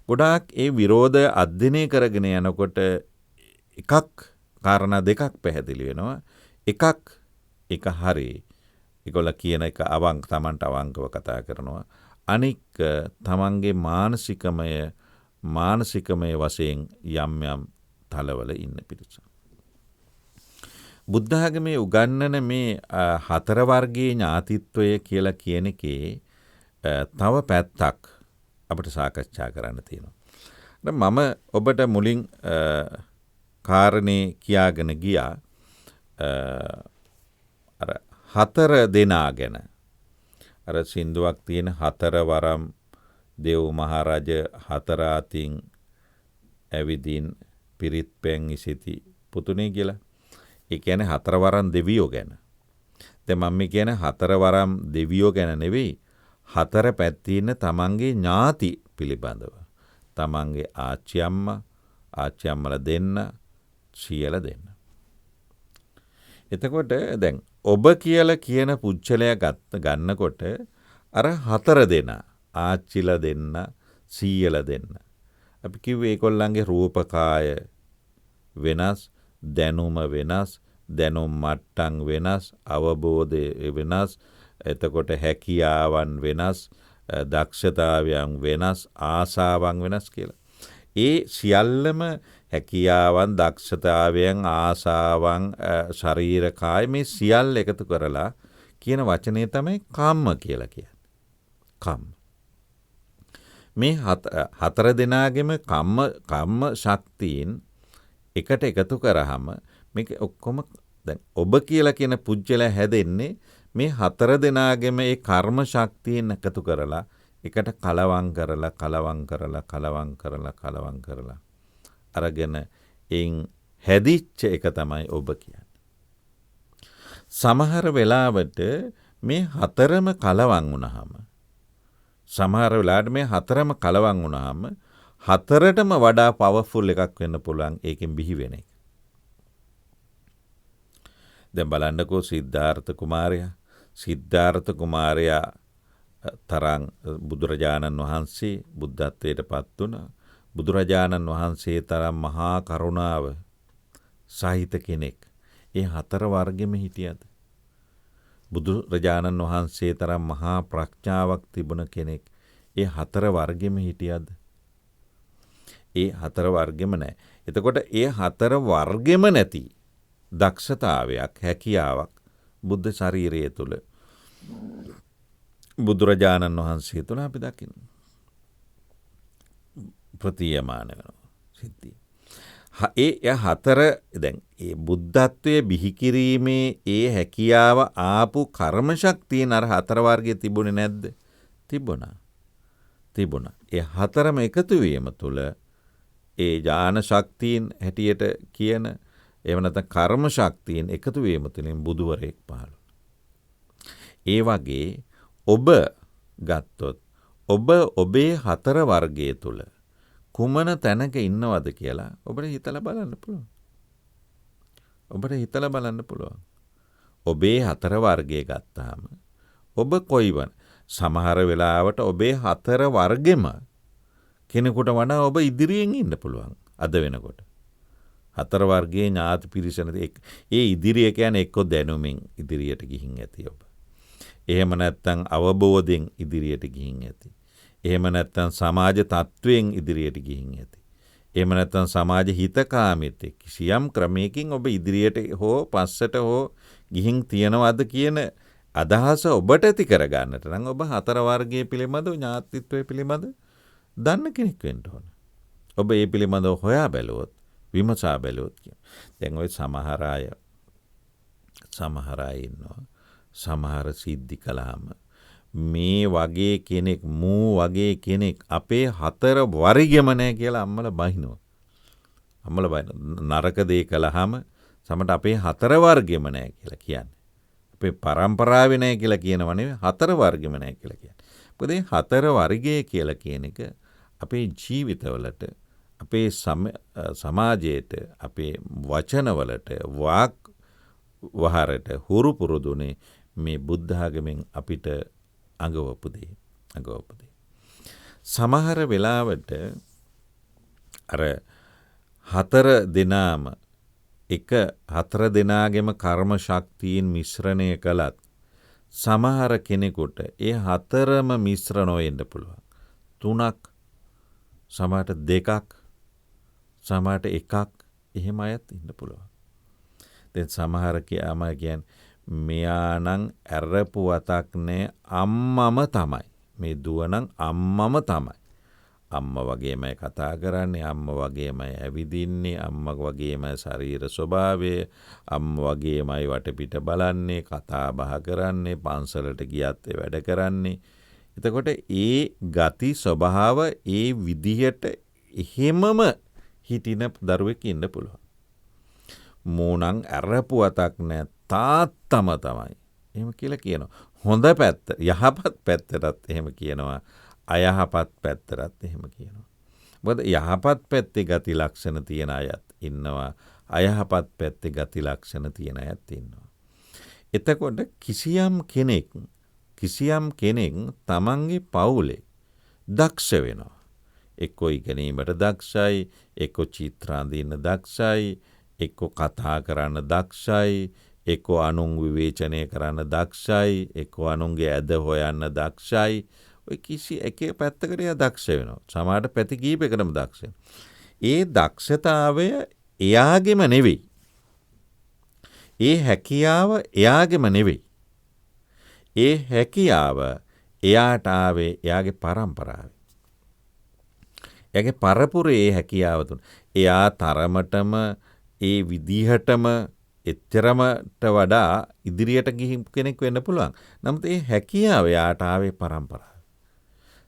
A: ගොඩාක් ඒ විරෝධය අධ්‍යයනය කරගෙන යනකොට කාරණා දෙකක් පැහැදිලි වෙනවා. එක හරි. ඒගොල්ල කියන එක තමන්ට අවංකව කතා කරනවා. අනික තමන්ගේ මානසිකමය වශයෙන් යම් තලවල ඉන්න පිරිස. බුද්ධ ආගමේ උගන්වන මේ 4 වර්ගයේ ඥාතිත්වය කියලා කියන එකේ තව පැත්තක් අපිට සාකච්ඡා කරන්න තියෙනවා. මම ඔබට මුලින් කාරණේ කියාගෙන ගියා අර 4 දෙනා ගැන. අර සින්දුවක් තියෙන 4 වරම් දෙව් මහරජ 4 අතින් ඇවිදින් පිරිත් පැන් ඉසිති පුතුනේ කියලා. ඒ කියන්නේ 4 වරම් දෙවියෝ ගැන. දැන් මම කියන්නේ 4 වරම් දෙවියෝ ගැන නෙවෙයි 4 පැත්තේ ඉන්න තමන්ගේ ඥාති පිළිබඳව. තමන්ගේ ආච්චි අම්මලා දෙන්න, සියලා දෙන්න. එතකොට දැන් ඔබ කියලා කියන පුච්චලයා ගන්නකොට අර 4 දෙනා ආච්චිලා දෙන්න, සියලා දෙන්න. අපි කිව්වේ ඒගොල්ලන්ගේ රූපකාය වෙනස්, දැනුම වෙනස්, දැනුම් මට්ටම් වෙනස්, අවබෝධය වෙනස්, එතකොට හැකියාවන් වෙනස්, දක්ෂතාවයන් වෙනස්, ආසාවන් වෙනස් කියලා. ඒ සියල්ලම හැකියාවන්, දක්ෂතාවයන්, ආසාවන්, ශරීර කාය මේ සියල්ල එකතු කරලා කියන වචනේ තමයි කම්ම කියලා කියන්නේ. කම්ම. මේ 4 දෙනාගෙම කම්ම ශක්තියින් එකට එකතු කරාම මේක ඔක්කොම දැන් ඔබ කියලා කියන පුජ්‍යල හැදෙන්නේ මේ 4 දෙනාගෙම ඒ කර්ම ශක්තියින් එකතු කරලා එකට කලවම් කරලා අරගෙන එයින් හැදිච්ච එක තමයි ඔබ කියන්නේ. සමහර වෙලාවට මේ 4ම කලවම් වුණාම මේ 4ටම වඩා පවර්ෆුල් එකක් වෙන්න පුළුවන් ඒකෙන් බිහි වෙන එක. දැන් බලන්නකෝ සිද්ධාර්ථ කුමාරයා තරම් බුදුරජාණන් වහන්සේ බුද්ධත්වයට පත් වුණා. බුදුරජාණන් වහන්සේ තරම් මහා කරුණාව සහිත කෙනෙක් ඒ 4 වර්ගෙම හිටියද? බුදුරජාණන් වහන්සේ තරම් මහා ප්‍රඥාවක් තිබුණ කෙනෙක් ඒ 4 වර්ගෙම හිටියද? ඒ 4 වර්ගෙම නැහැ. එතකොට ඒ 4 වර්ගෙම නැති දක්ෂතාවයක්, හැකියාවක් බුද්ධ ශරීරය තුල බුදුරජාණන් වහන්සේ තුල අපි දකින්න ප්‍රතියමාන වෙනවා සිද්ධිය. ඒ 4 දැන් ඒ බුද්ධත්වයේ බිහි කිරීමේ ඒ හැකියාව ආපු කර්ම ශක්තියන අර 4 වර්ගයේ තිබුණේ නැද්ද? තිබුණා. ඒ 4ම එකතු වීම තුළ ඒ ඥාන ශක්තියින් හැටියට කියන එහෙම නැත්නම් කර්ම ශක්තියින් එකතු වීම තුළින් බුදුවරයෙක් පහළ. ඒ වගේ ඔබ ගත්තොත් ඔබේ 4 වර්ගයේ තුල කුමන තැනක ඉන්නවද කියලා ඔබට හිතලා බලන්න පුළුවන්. ඔබේ 4 වර්ගය ගත්තාම ඔබ කොයිවන සමහර වෙලාවට ඔබේ 4 වර්ගෙම කෙනෙකුට වඩා ඔබ ඉදිරියෙන් ඉන්න පුළුවන් අද වෙනකොට. 4 වර්ගයේ ඥාති පිරිසන ඒ ඉදිරිය කියන්නේ එක්ක දැනුමින් ඉදිරියට ගිහින් ඇති ඔබ. එහෙම නැත්නම් අවබෝධයෙන් ඉදිරියට ගිහින් ඇති. එහෙම නැත්නම් සමාජ තත්වයෙන් ඉදිරියට ගිහින් ඇති. එහෙම නැත්නම් සමාජ හිතකාමීත් කිසියම් ක්‍රමයකින් ඔබ ඉදිරියට හෝ පස්සට හෝ ගිහින් තියනවද කියන අදහස ඔබට ඇති කරගන්නට නම් ඔබ හතර වර්ගයේ පිළිබඳව ඥාතිත්වයේ පිළිබඳ දන්න කෙනෙක් වෙන්න ඕන. ඔබ ඒ පිළිබඳව හොයා බැලුවොත් විමසා බැලුවොත් කියන. දැන් ওই සමහර අය ඉන්නවා. සමහර සිද්ධි කළාම මේ වගේ කෙනෙක් වගේ කෙනෙක් අපේ හතර වරිගෙම නැහැ කියලා අම්මලා බහිනවා. නරක දේ කළාම සමහරට අපේ හතර වර්ගෙම නැහැ කියලා කියන්නේ. අපේ පරම්පරාවේ නැහැ කියලා කියනව නෙවෙයි හතර වර්ගෙම නැහැ කියලා කියන්නේ. මොකද මේ හතර වර්ගය කියලා කියන එක අපේ ජීවිතවලට අපේ සමාජයට අපේ වචනවලට වාක් වහරට හුරු පුරුදුනේ මේ බුද්ධ ආගමෙන් අපිට අඟවපු දේ. සමහර වෙලාවට අර හතර දෙනාගේම කර්ම ශක්තියින් මිශ්‍රණය කළත් සමහර කෙනෙකුට ඒ හතරම මිශ්‍ර නොවෙන්න පුළුවන්. 3ක් සමහරට 2ක් සමහරට 1ක් එහෙම අයත් ඉන්න පුළුවන්. දැන් සමහර කියන්නේ මෙයා නම් ඇරපු වතක් නෑ අම්මම තමයි. මේ දුව නම් අම්මම තමයි. අම්මා වගේමයි කතා කරන්නේ, අම්මා වගේමයි ඇවිදින්නේ, අම්මා වගේමයි ශරීර ස්වභාවය, අම්මා වගේමයි වටපිට බලන්නේ, කතා බහ කරන්නේ, පන්සලට ගියත් වැඩ කරන්නේ. එතකොට ඒ ගති ස්වභාව ඒ විදිහට එහෙමම හිටින දරුවෙක් ඉන්න පුළුවන්. මූණන් ඇරපු වතක් නෑ තාත්තම තමයි. එහෙම කියලා කියනවා. හොඳ පැත්ත, යහපත් පැත්තටත් එහෙම කියනවා. අයහපත් පැත්තටත් එහෙම කියනවා. මොකද යහපත් පැත්තේ ගති ලක්ෂණ තියෙන අයත් ඉන්නවා. අයහපත් පැත්තේ ගති ලක්ෂණ තියෙන අයත් ඉන්නවා. එතකොට කිසියම් කෙනෙක් තමන්ගේ පවුලේ දක්ෂ වෙනවා. එක්කෝ ඉගෙනීමට දක්ෂයි, එක්කෝ චිත්‍ර අඳින්න දක්ෂයි, එක්කෝ කතා කරන්න දක්ෂයි, එක්කෝ අනුන් විවේචනය කරන්න දක්ෂයි, එක්කෝ අනුන්ගේ ඇද හොයන්න දක්ෂයි. ඔය කිසි එකේ පැත්තකට එයා දක්ෂ වෙනවා. සමහරට පැති කීපයකටම දක්ෂ වෙනවා. ඒ දක්ෂතාවය එයාගෙම නෙවෙයි. ඒ හැකියාව එයාගෙම නෙවෙයි. ඒ හැකියාව එයාට ආවේ එයාගේ පරම්පරාවේ. එයාගේ පරපුරේ ඒ හැකියාව තුන. එයා තරමටම ඒ විදිහටම එච්චරමට වඩා ඉදිරියට ගිහින් කෙනෙක් වෙන්න පුළුවන්. නමුත් ඒ හැකියාව එයාට ආවේ පරම්පරාව.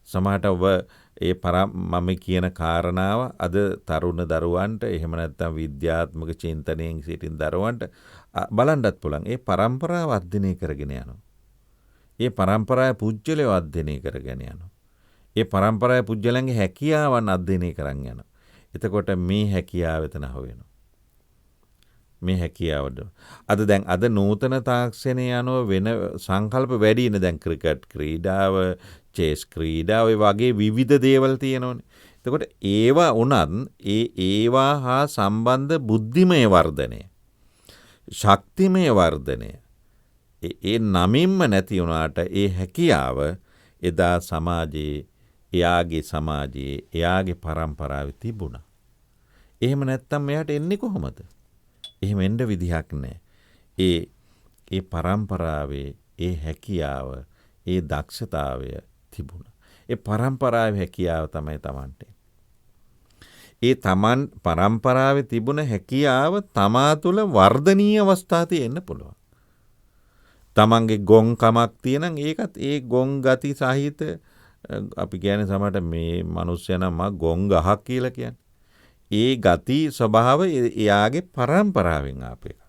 A: සමහරට ඔබ මම කියන කාරණාව අද තරුණ දරුවන්ට එහෙම නැත්නම් විද්‍යාත්මක චින්තනයෙන් සිටින දරුවන්ට බලන්නත් පුළුවන්. ඒ පරම්පරාව අධ්‍යයනය කරගෙන යනවා. ඒ පරම්පරාවේ පුජ්‍යලව අධ්‍යයනය කරගෙන යනවා. ඒ පරම්පරාවේ පුජ්‍යලන්ගේ හැකියාවන් අධ්‍යයනය කරන් යනවා. එතකොට මේ හැකියාව එතන හොවෙනවා. මේ හැකියාවද අද නූතන තාක්ෂණය යනවා වෙන සංකල්ප වැඩිනේ. දැන් ක්‍රිකට් ක්‍රීඩාව, චෙස් ක්‍රීඩාව වගේ විවිධ දේවල් තියෙනවනේ. එතකොට ඒවා උනත් ඒවා හා සම්බන්ධ බුද්ධිමය වර්ධනය, ශක්තිමය වර්ධනය ඒ නමින්ම නැති වුණාට ඒ හැකියාව එදා එයාගේ පරම්පරාවේ තිබුණා. එහෙම නැත්තම් එයාට එන්නේ කොහොමද? එහෙම එන්න විදිහක් නැහැ. ඒ පරම්පරාවේ ඒ හැකියාව, ඒ දක්ෂතාවය තිබුණා. ඒ පරම්පරාවේ හැකියාව තමයි Tamante. ඒ පරම්පරාවේ තිබුණ හැකියාව තමා තුළ වර්ධනීය අවස්ථා තියෙන්න පුළුවන්. තමන්ගේ ගොන්කමක් තියෙනම් ඒකත් ඒ ගොන් ගති සහිත අපි කියන්නේ සමහරට මේ මිනිස්සයා නම් ගොන් ගහක් කියලා කියන්නේ. ඒ ගති ස්වභාව එයාගේ පරම්පරාවෙන් ආපු එක.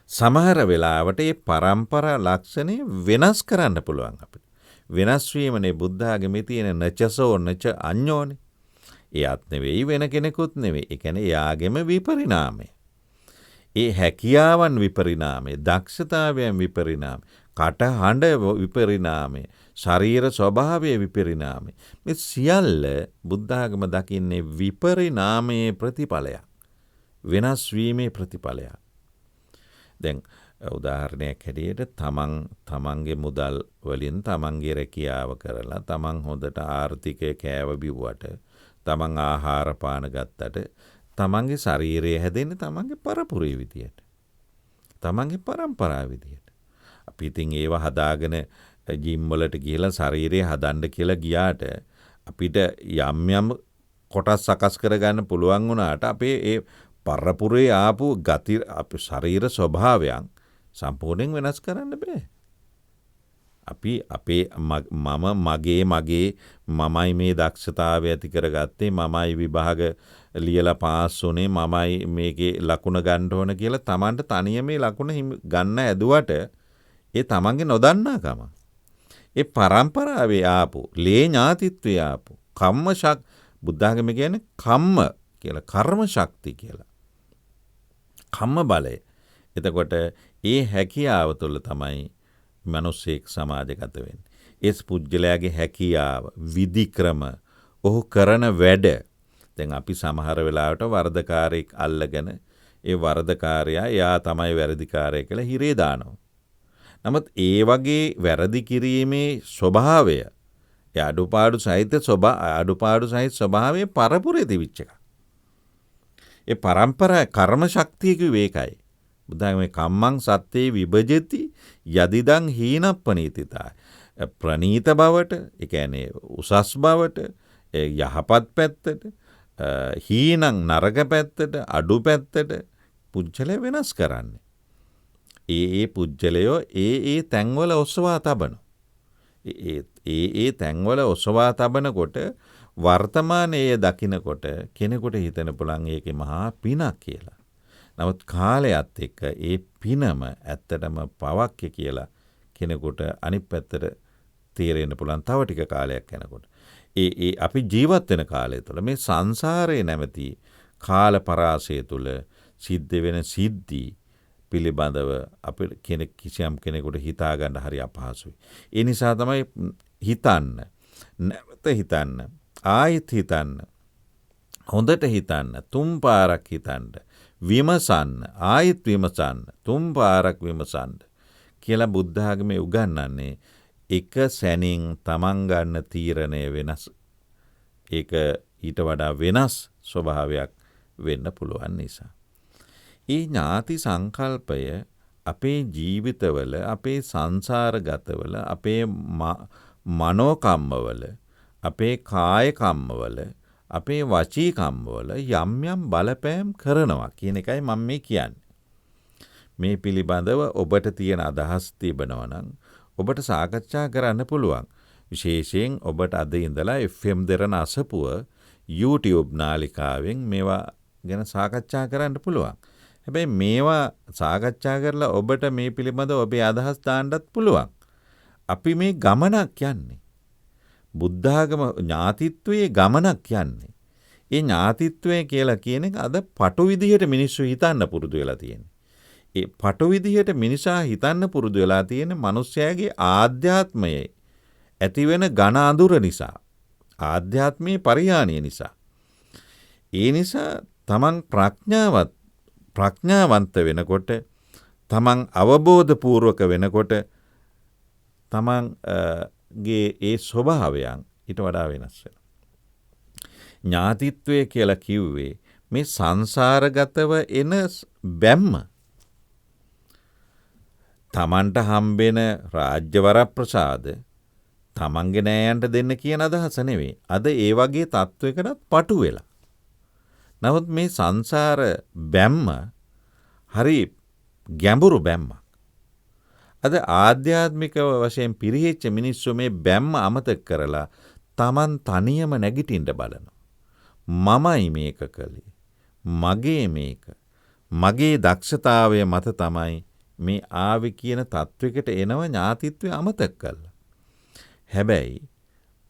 A: සමහර වෙලාවට මේ පරම්පරා ලක්ෂණේ වෙනස් කරන්න පුළුවන් අපිට. වෙනස් වීමනේ බුද්ධ ආගමේ තියෙන නචසෝ නච අඤ්ඤෝනේ. එයාත් නෙවෙයි වෙන කෙනෙකුත් නෙවෙයි. ඒ කියන්නේ එයාගෙම විපරිණාමය. ඒ හැකියාවන් විපරිණාමය, දක්ෂතාවයන් විපරිණාමය, කටහඬ විපරිණාමය, ශරීර ස්වභාවයේ විපරිණාමය. මේ සියල්ල බුද්ධ ආගම දකින්නේ විපරිණාමයේ ප්‍රතිඵලයක්. වෙනස් වීමේ ප්‍රතිඵලයක්. දැන් උදාහරණයක් හැටියට තමන්ගේ මුදල් වලින් තමන්ගේ රැකියාව කරලා තමන් හොඳට ආර්ථිකය කෑව බිව්වට තමන් ආහාර පාන ගත්තට තමන්ගේ ශරීරය හැදෙන්නේ තමන්ගේ පරපුරේ විදියට. තමන්ගේ පරම්පරාව විදියට. අපි ඉතින් ඒව හදාගෙන ජිම් වලට ගිහලා ශරීරය හදන්න කියලා ගියාට අපිට යම් කොටස් සකස් කරගන්න පුළුවන් වුණාට අපේ ඒ පරපුරේ ආපු ගති අපේ ශරීර ස්වභාවයන් සම්පූර්ණයෙන් වෙනස් කරන්න බෑ. අපි අපේ මගේ මමයි මේ දක්ෂතාවය ඇති කරගත්තේ මමයි විභාග ලියලා පාස් වුණේ මමයි මේකේ ලකුණ ගන්න ඕන කියලා Tamanට තනියම මේ ලකුණ ගන්න ඇදුවට ඒ Tamanගේ නොදන්නාකම. ඒ පරම්පරාවේ ආපු ලේ ඥාතිත්වයේ ආපු බුද්ධ ආගම කියන්නේ කම්ම කියලා කර්ම ශක්තිය කියලා. කම්ම බලය. එතකොට ඒ හැකියාව තුළ තමයි මිනිස්සෙක් සමාජගත වෙන්නේ. ඒ පුජ්‍යලයාගේ හැකියාව, විධික්‍රම, ඔහු කරන වැඩ. දැන් අපි සමහර වෙලාවට වරදකාරයෙක් අල්ලගෙන ඒ වරදකාරයා එයා තමයි වැරදිකාරය කියලා හිරේ දානවා. නමුත් ඒ වගේ වැරදි කිරීමේ ස්වභාවය, ඒ අඩුපාඩු සහිත ස්වභාවය පරපුරේ තිබිච්ච එක. ඒ පරම්පරා කර්ම ශක්තිය කිව්වේ ඒකයි. බුදුන් මේ කම්මං සත්‍යේ විභජති යදිදං හීනප්පනීතිතා. ප්‍රනීත බවට, ඒ කියන්නේ උසස් බවට, යහපත් පැත්තට, හීනං නරක පැත්තට, අඩු පැත්තට පුජ්‍යලය වෙනස් කරන්නේ. ඒ පුජ්‍යලයෝ ඒ තැන්වල ඔසවා තබන. ඒ තැන්වල ඔසවා තබනකොට වර්තමානයේ දකිනකොට කෙනෙකුට හිතෙන පුළුවන් ඒකේ මහා පිනක් කියලා. නමුත් කාලයත් එක්ක ඒ පිනම ඇත්තටම පවක්ය කියලා කෙනෙකුට අනිත් පැත්තට තේරෙන්න පුළුවන් තව ටික කාලයක් යනකොට. ඒ අපි ජීවත් වෙන කාලය තුළ මේ සංසාරේ නැමැති කාල පරාසය තුළ සිද්ධ වෙන සිද්ධි පිළිබඳව අපිට කිසියම් කෙනෙකුට හිතා ගන්න හරි අපහසුයි. ඒ නිසා තමයි නැවත හිතන්න, ආයෙත් හිතන්න, හොඳට හිතන්න, තුන් පාරක් හිතන්න, විමසන්න, ආයෙත් විමසන්න, තුන් පාරක් විමසන්න කියලා බුද්ධ ආගමේ උගන්වන්නේ. එක සැනින් තමන් ගන්න තීරණය වෙනස්. ඒක ඊට වඩා වෙනස් ස්වභාවයක් වෙන්න පුළුවන් නිසා. ඒ ඥාති සංකල්පය අපේ ජීවිතවල, අපේ සංසාරගතවල, අපේ මනෝකම්මවල, අපේ කාය කම්මවල, අපේ වචී කම්මවල යම් බලපෑම් කරනවා කියන එකයි මම මේ කියන්නේ. මේ පිළිබඳව ඔබට තියෙන අදහස් තිබෙනවා නම් ඔබට සාකච්ඡා කරන්න පුළුවන්. විශේෂයෙන් ඔබට අද ඉඳලා FM දෙරණ අසපුව YouTube නාලිකාවෙන් මේවා ගැන සාකච්ඡා කරන්න පුළුවන්. හැබැයි මේවා සාකච්ඡා කරලා ඔබට මේ පිළිබඳව ඔබේ අදහස් දාන්නත් පුළුවන්. අපි මේ ගමනක් යන්නේ. බුද්ධ ආගම ඥාතිත්වයේ ගමනක් යන්නේ. ඒ ඥාතිත්වය කියලා කියන එක අද පටු විදිහට මිනිස්සු හිතන්න පුරුදු වෙලා තියෙනවා. ඒ පටු විදිහට මිනිසා හිතන්න පුරුදු වෙලා තියෙන මිනිස්යාගේ ආධ්‍යාත්මයේ ඇතිවෙන ඝන අඳුර නිසා, ආධ්‍යාත්මයේ පරිහානිය නිසා. ඒ නිසා තමන් ප්‍රඥාවන්ත වෙනකොට, තමන් අවබෝධපූර්වක වෙනකොට තමන්ගේ ඒ ස්වභාවයන් ඊට වඩා වෙනස් වෙනවා. ඥාතිත්වය කියලා කිව්වේ මේ සංසාරගතව එන බැම්ම. තමන්ට හම්බෙන රාජ්‍ය වරප්‍රසාද තමන්ගේ නෑයන්ට දෙන්න කියන අදහස නෙවෙයි. අද ඒ වගේ තත්වයකටත් පටු වෙලා. නමුත් මේ සංසාර බැම්ම හරි ගැඹුරු බැම්මක්. අද ආධ්‍යාත්මික වශයෙන් පිරිහෙච්ච මිනිස්සු මේ බැම්ම අමතක කරලා තමන් තනියම නැගිටින්න බලනවා. මමයි මේක කළේ. මගේ මේක. මගේ දක්ෂතාවය මත තමයි මේ ආවේ කියන තත්වයකට එනව ඥාතිත්වය අමතක කළා. හැබැයි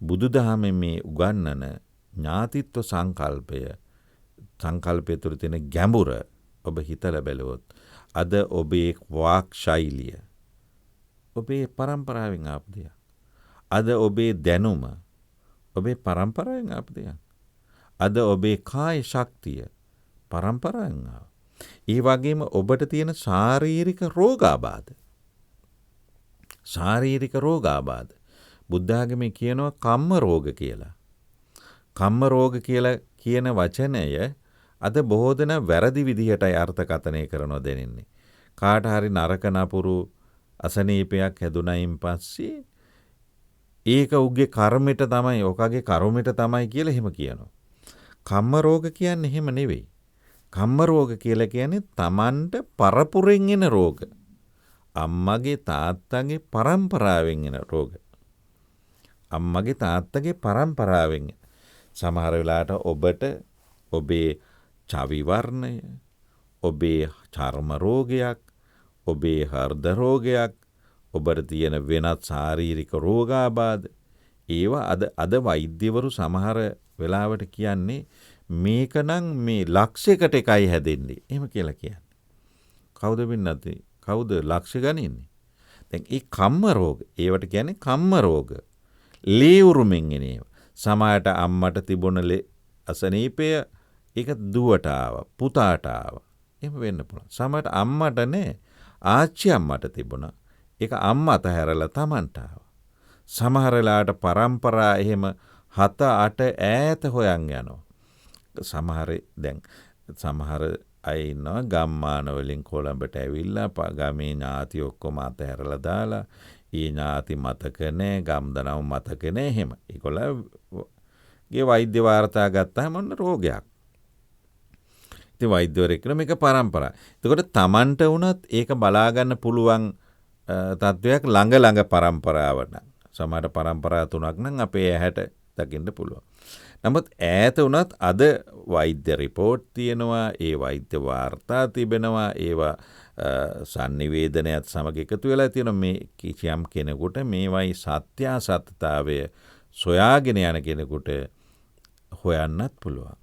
A: බුදුදහමේ මේ උගන්වන ඥාතිත්ව සංකල්පය තුළ තියෙන ගැඹුර ඔබ හිතලා බැලුවොත් අද ඔබේ වාක් ශෛලිය ඔබේ පරම්පරාවෙන් ආපු දෙයක්. අද ඔබේ දැනුම ඔබේ පරම්පරාවෙන් ආපු දෙයක්. අද ඔබේ කාය ශක්තිය පරම්පරාවෙන් ආව. ඒ වගේම ඔබට තියෙන ශාරීරික රෝගාබාධ. ශාරීරික රෝගාබාධ. බුද්ධ ආගමේ කියනවා කම්ම රෝග කියලා. කම්ම රෝග කියලා කියන වචනය අද බොහෝ දෙනා වැරදි විදිහටයි අර්ථකථනය කරනවා දැනෙන්නේ. කාට හරි නරක නපුරු අසනීපයක් හැදුනයින් පස්සේ ඒක උගේ කර්මෙට තමයි, ඔකගේ කර්මෙට තමයි කියලා එහෙම කියනවා. කම්ම රෝග කියන්නේ එහෙම නෙවෙයි. කම්ම රෝග කියලා කියන්නේ Tamanට පරපුරෙන් එන රෝග. අම්මගේ තාත්තගේ පරම්පරාවෙන් එන රෝග. අම්මගේ තාත්තගේ පරම්පරාවෙන්. සමහර වෙලාවට ඔබට ඔබේ චවි වර්ණය, ඔබේ චර්ම රෝගයක්, ඔබේ හෘද රෝගයක්, ඔබට තියෙන වෙනත් ශාරීරික රෝගාබාධ, ඒවා අද වෛද්‍යවරු සමහර වෙලාවට කියන්නේ මේකනම් මේ ලක්ෂයකට එකයි හැදෙන්නේ. එහෙම කියලා කියන්නේ. කවුද වෙන්නත්? කවුද ලක්ෂ ගණන්නේ? දැන් ඒ කම්ම රෝග, ඒවට කියන්නේ කම්ම රෝග. ලේ උරුමෙන් එන ඒවා. සමහරට අම්මට තිබුණ අසනීපය ඒක දුවට ආවා, පුතාට ආවා. එහෙම වෙන්න පුළුවන්. සමහරට අම්මට නෑ, ආච්චි අම්මට තිබුණා. ඒක අම්මා අතහැරලා Tamanට ආවා. සමහර වෙලාවට පරම්පරා එහෙම 7-8 ඈත හොයන් යනවා. සමහර අය ඉන්නවා ගම්මාන වලින් කොළඹට ඇවිල්ලා ගමේ ඥාති ඔක්කොම අතහැරලා දාලා, ඒ ඥාති මතක නැහැ, ගම්දනව මතක නැහැ. එහෙම ඒගොල්ලෝගේ වෛද්‍ය වාර්තා ගත්තාම මොන රෝගයක්. ඉතින් වෛද්‍යවරයෙක් කියන මේක පරම්පරා. එතකොට Tamanට වුණත් ඒක බලා ගන්න පුළුවන් තත්වයක් ළඟ පරම්පරාවට. සමහර පරම්පරා 3ක් නම් අපේ ඇහැට දකින්න පුළුවන්. නමුත් ඈත වුණත් අද වෛද්‍ය රිපෝට් තියෙනවා, ඒ වෛද්‍ය වාර්තා තිබෙනවා, ඒවා sannivedanaයත් සමග එකතු වෙලා තියෙනවා. මේ කිසියම් කෙනෙකුට මේවයි සත්‍යාසත්‍යතාවය සොයාගෙන යන කෙනෙකුට හොයන්නත් පුළුවන්.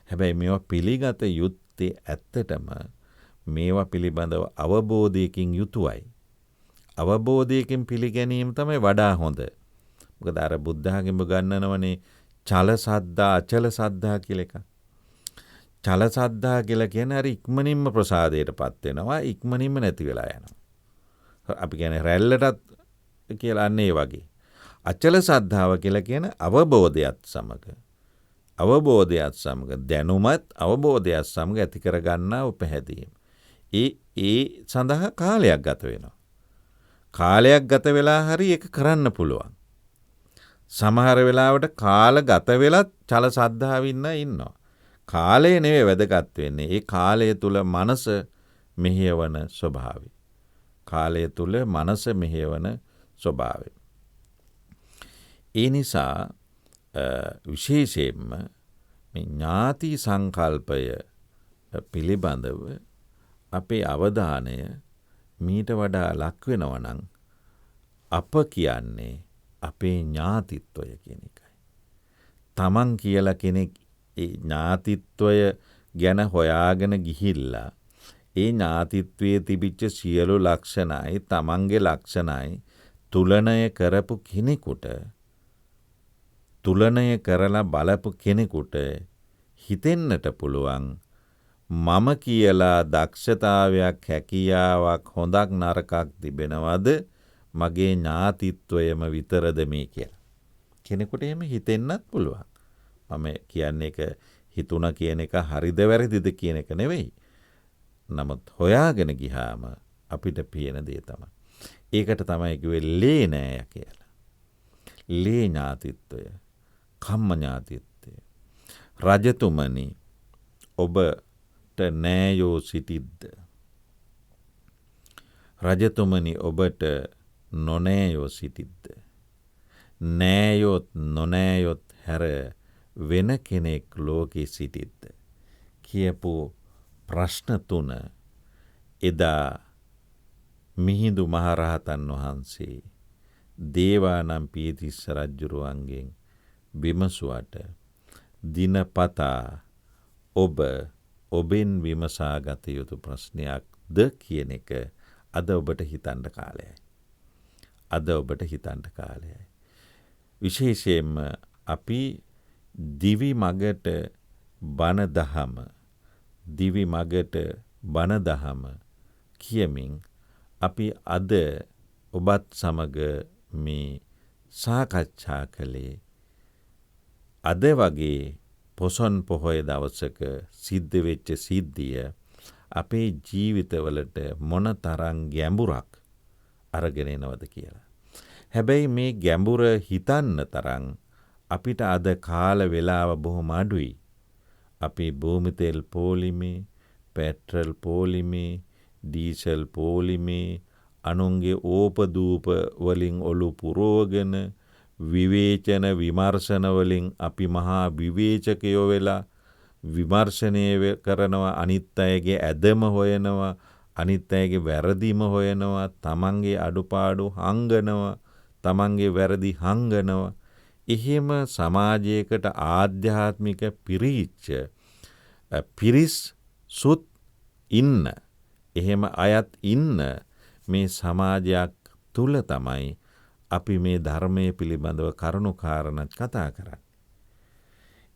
A: හැබැයි මේවා පිළිගත යුත්තේ ඇත්තටම මේවා පිළිබඳව අවබෝධයකින් යුතුවයි. අවබෝධයකින් පිළිගැනීම තමයි වඩා හොඳ. මොකද අර බුද්ධ ආගම ගන්නනවනේ චල සද්ධා අචල සද්ධා කියලා එක. චල සද්ධා කියලා කියන්නේ හරි ඉක්මනින්ම ප්‍රසාදයටපත් වෙනවා, ඉක්මනින්ම නැති වෙලා යනවා. අපි කියන්නේ රැල්ලටත් කියලා අන්නේ වගේ. අචල සද්ධාව කියලා කියන අවබෝධයත් සමග දැනුමත් අවබෝධයත් සමග ඇති කර ගන්නා පැහැදීම. ඒ සඳහා කාලයක් ගත වෙනවා. කාලයක් ගත වෙලා හරි ඒක කරන්න පුළුවන්. සමහර වෙලාවට කාල ගත වෙලත් චල සද්ධාව ඉන්නවා. කාලය නෙවෙයි වැදගත් වෙන්නේ. ඒ කාලය තුල මනස මෙහෙයවන ස්වභාවය. කාලය තුල මනස මෙහෙයවන ස්වභාවය. ඒ නිසා විශේෂයෙන්ම මේ ඥාති සංකල්පය පිළිබඳව අපේ අවධානය මීට වඩා ලක් වෙනවා නම් අප කියන්නේ අපේ ඥාතිත්වය කියන එකයි. Taman කියලා කෙනෙක් ඒ ඥාතිත්වය ගැන හොයාගෙන ගිහිල්ලා ඒ ඥාතිත්වයේ තිබිච්ච සියලු ලක්ෂණයි Tamanගේ ලක්ෂණයි තුලනය කරපු කෙනෙකුට, තුලනය කරලා බලපු කෙනෙකුට හිතෙන්නට පුළුවන් මම කියලා දක්ෂතාවයක්, හැකියාවක්, හොඳක් නරකක් තිබෙනවද මගේ ඥාතිත්වයම විතරද මේ කියලා. කෙනෙකුට එහෙම හිතෙන්නත් පුළුවන්. මම කියන්නේ එක හිතුණා කියන එක හරිද වැරදිද කියන එක නෙවෙයි. නමුත් හොයාගෙන ගියාම අපිට පේන දේ තමයි. ඒකට තමයි කිව්වේ ලේ නෑ කියලා. ලේ ඥාතිත්වය, කම්ම ඥාතිත්වය. රජතුමනි ඔබට නෑයෝ සිටිද්ද? රජතුමනි ඔබට නොනෑයෝ සිටිද්ද? නෑයොත් නොනෑයොත් හැර වෙන කෙනෙක් ලෝකේ සිටිද්ද? කියපු ප්‍රශ්න 3 එදා මිහිඳු මහරහතන් වහන්සේ දේවානම් පියතිස්ස රජුරුවන්ගෙන් විමසුවට දිනපතා ඔබෙන් විමසාගත යුතු ප්‍රශ්නයක්ද කියන එක අද ඔබට හිතන්න කාලයයි. විශේෂයෙන්ම අපි දිවි මගට බණ දහම, දිවි මගට බණ දහම කියමින් අපි අද ඔබත් සමග මේ සාකච්ඡා කළේ අද වගේ පොසොන් පොහොය දවසක සිද්ධ වෙච්ච සිද්ධිය අපේ ජීවිතවලට මොන තරම් ගැඹුරක් අරගෙන එනවද කියලා. හැබැයි මේ ගැඹුර හිතන්න තරම් අපිට අද කාල වේලාව බොහොම අඩුයි. අපි භූමි තෙල් පෝලිමේ, පෙට්‍රල් පෝලිමේ, ඩීසල් පෝලිමේ, අනුන්ගේ ඕපදූප වලින් ඔලු පුරෝගෙන විවේචන විමර්ශන වලින් අපි මහා විවේචකයෝ වෙලා විමර්ශනය කරනවා, අනිත් අයගේ ඇදම හොයනවා, අනිත් අයගේ වැරදිම හොයනවා, තමන්ගේ අඩුපාඩු හංගනවා, තමන්ගේ වැරදි හංගනවා. එහෙම සමාජයකට ආධ්‍යාත්මික පිරිස් සුත් ඉන්න, එහෙම අයත් ඉන්න මේ සමාජයක් තුල තමයි අපි මේ ධර්මයේ පිළිබඳව කරුණු කාරණා කතා කරන්නේ.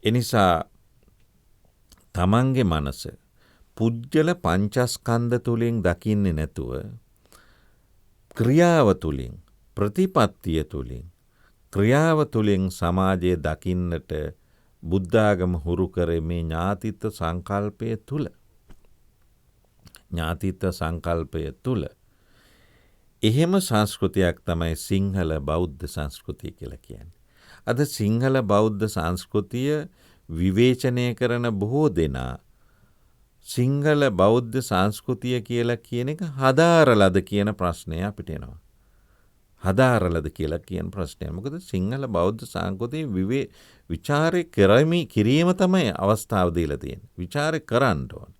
A: එනිසා තමන්ගේ මනස පුජ්‍යල පංචස්කන්ධ තුලින් දකින්නේ නැතුව ක්‍රියාව තුලින්, ප්‍රතිපත්තිය තුලින්, ක්‍රියාව තුලින් සමාජයේ දකින්නට බුද්ධාගම හුරු කරේ මේ ඥාතිත්ව සංකල්පය තුල. ඥාතිත්ව සංකල්පය තුල එහෙම සංස්කෘතියක් තමයි සිංහල බෞද්ධ සංස්කෘතිය කියලා කියන්නේ. අද සිංහල බෞද්ධ සංස්කෘතිය විවේචනය කරන බොහෝ දෙනා සිංහල බෞද්ධ සංස්කෘතිය කියලා කියන එක හදාරලද කියන ප්‍රශ්නය අපිට එනවා. හදාරලද කියලා කියන ප්‍රශ්නය. මොකද සිංහල බෞද්ධ සංස්කෘතිය විචාරය කිරීම තමයි අවස්ථාව දීලා තියෙන්නේ. විචාරය කරන්න ඕන.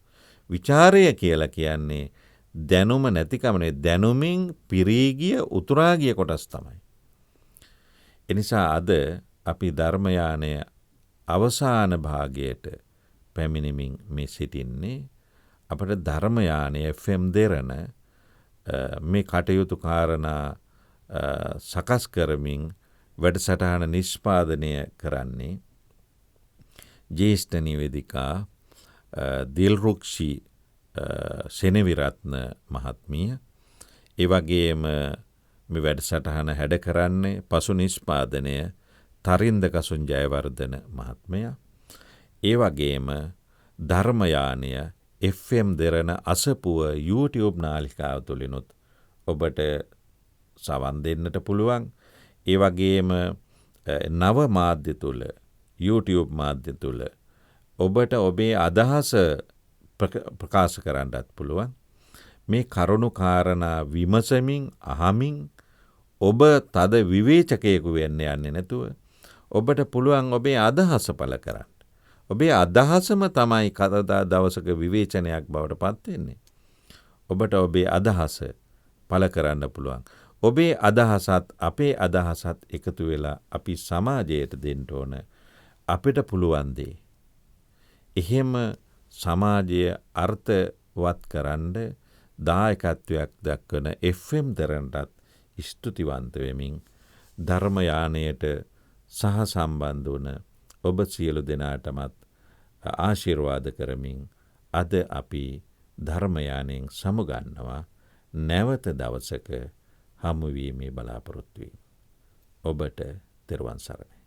A: විචාරය කියලා කියන්නේ දැනුම නැතිකමනේ, දැනුමින් පිරීගිය උතුරාගිය කොටස් තමයි. එනිසා අද අපි ධර්මයානය අවසාන භාගයට පැමිණෙමින් මේ සිටින්නේ. අපට ධර්මයානය FM දෙරණ මේ කටයුතු කාරණා සකස් කරමින් වැඩසටහන නිෂ්පාදනය කරන්නේ ජ්‍යෙෂ්ඨ නිවේදිකා දිල්රුක්ෂි සෙනවිරත්න මහත්මිය. ඒ වගේම මේ වැඩසටහන හැඩ කරන්නේ පසු නිෂ්පාදනය තරින්ද කසුන් ජයවර්ධන මහත්මයා. ඒ වගේම ධර්මයානය FM දෙරණ අසපුව YouTube නාලිකාව තුලිනුත් ඔබට සවන් දෙන්නට පුළුවන්. ඒ වගේම නව මාධ්‍ය තුල, YouTube මාධ්‍ය තුල ඔබට ඔබේ අදහස ප්‍රකාශ කරන්නත් පුළුවන්. මේ කරුණු කාරණා විමසමින් අහමින් ඔබ තද විවේචකයෙකු වෙන්න යන්නේ නැතුව ඔබට පුළුවන් ඔබේ අදහස පළ කරන්න. ඔබේ අදහසම තමයි කවදා දවසක විවේචනයක් බවට පත් වෙන්නේ. ඔබට ඔබේ අදහස පළ කරන්න පුළුවන්. ඔබේ අදහසත් අපේ අදහසත් එකතු වෙලා අපි සමාජයට දෙන්න ඕන අපිට පුළුවන් දේ. එහෙම සමාජය අර්ථවත් කරන්න දායකත්වයක් දක්වන FM දරණටත් ස්තුතිවන්ත වෙමින් ධර්මයානයට සහ සම්බන්ධ වන ඔබ සියලු දෙනාටමත් ආශිර්වාද කරමින් අද අපි ධර්මයානයෙන් සමුගන්නවා. නැවත දවසක හමුවීමේ බලාපොරොත්තු වෙමි. ඔබට තෙරුවන් සරණයි.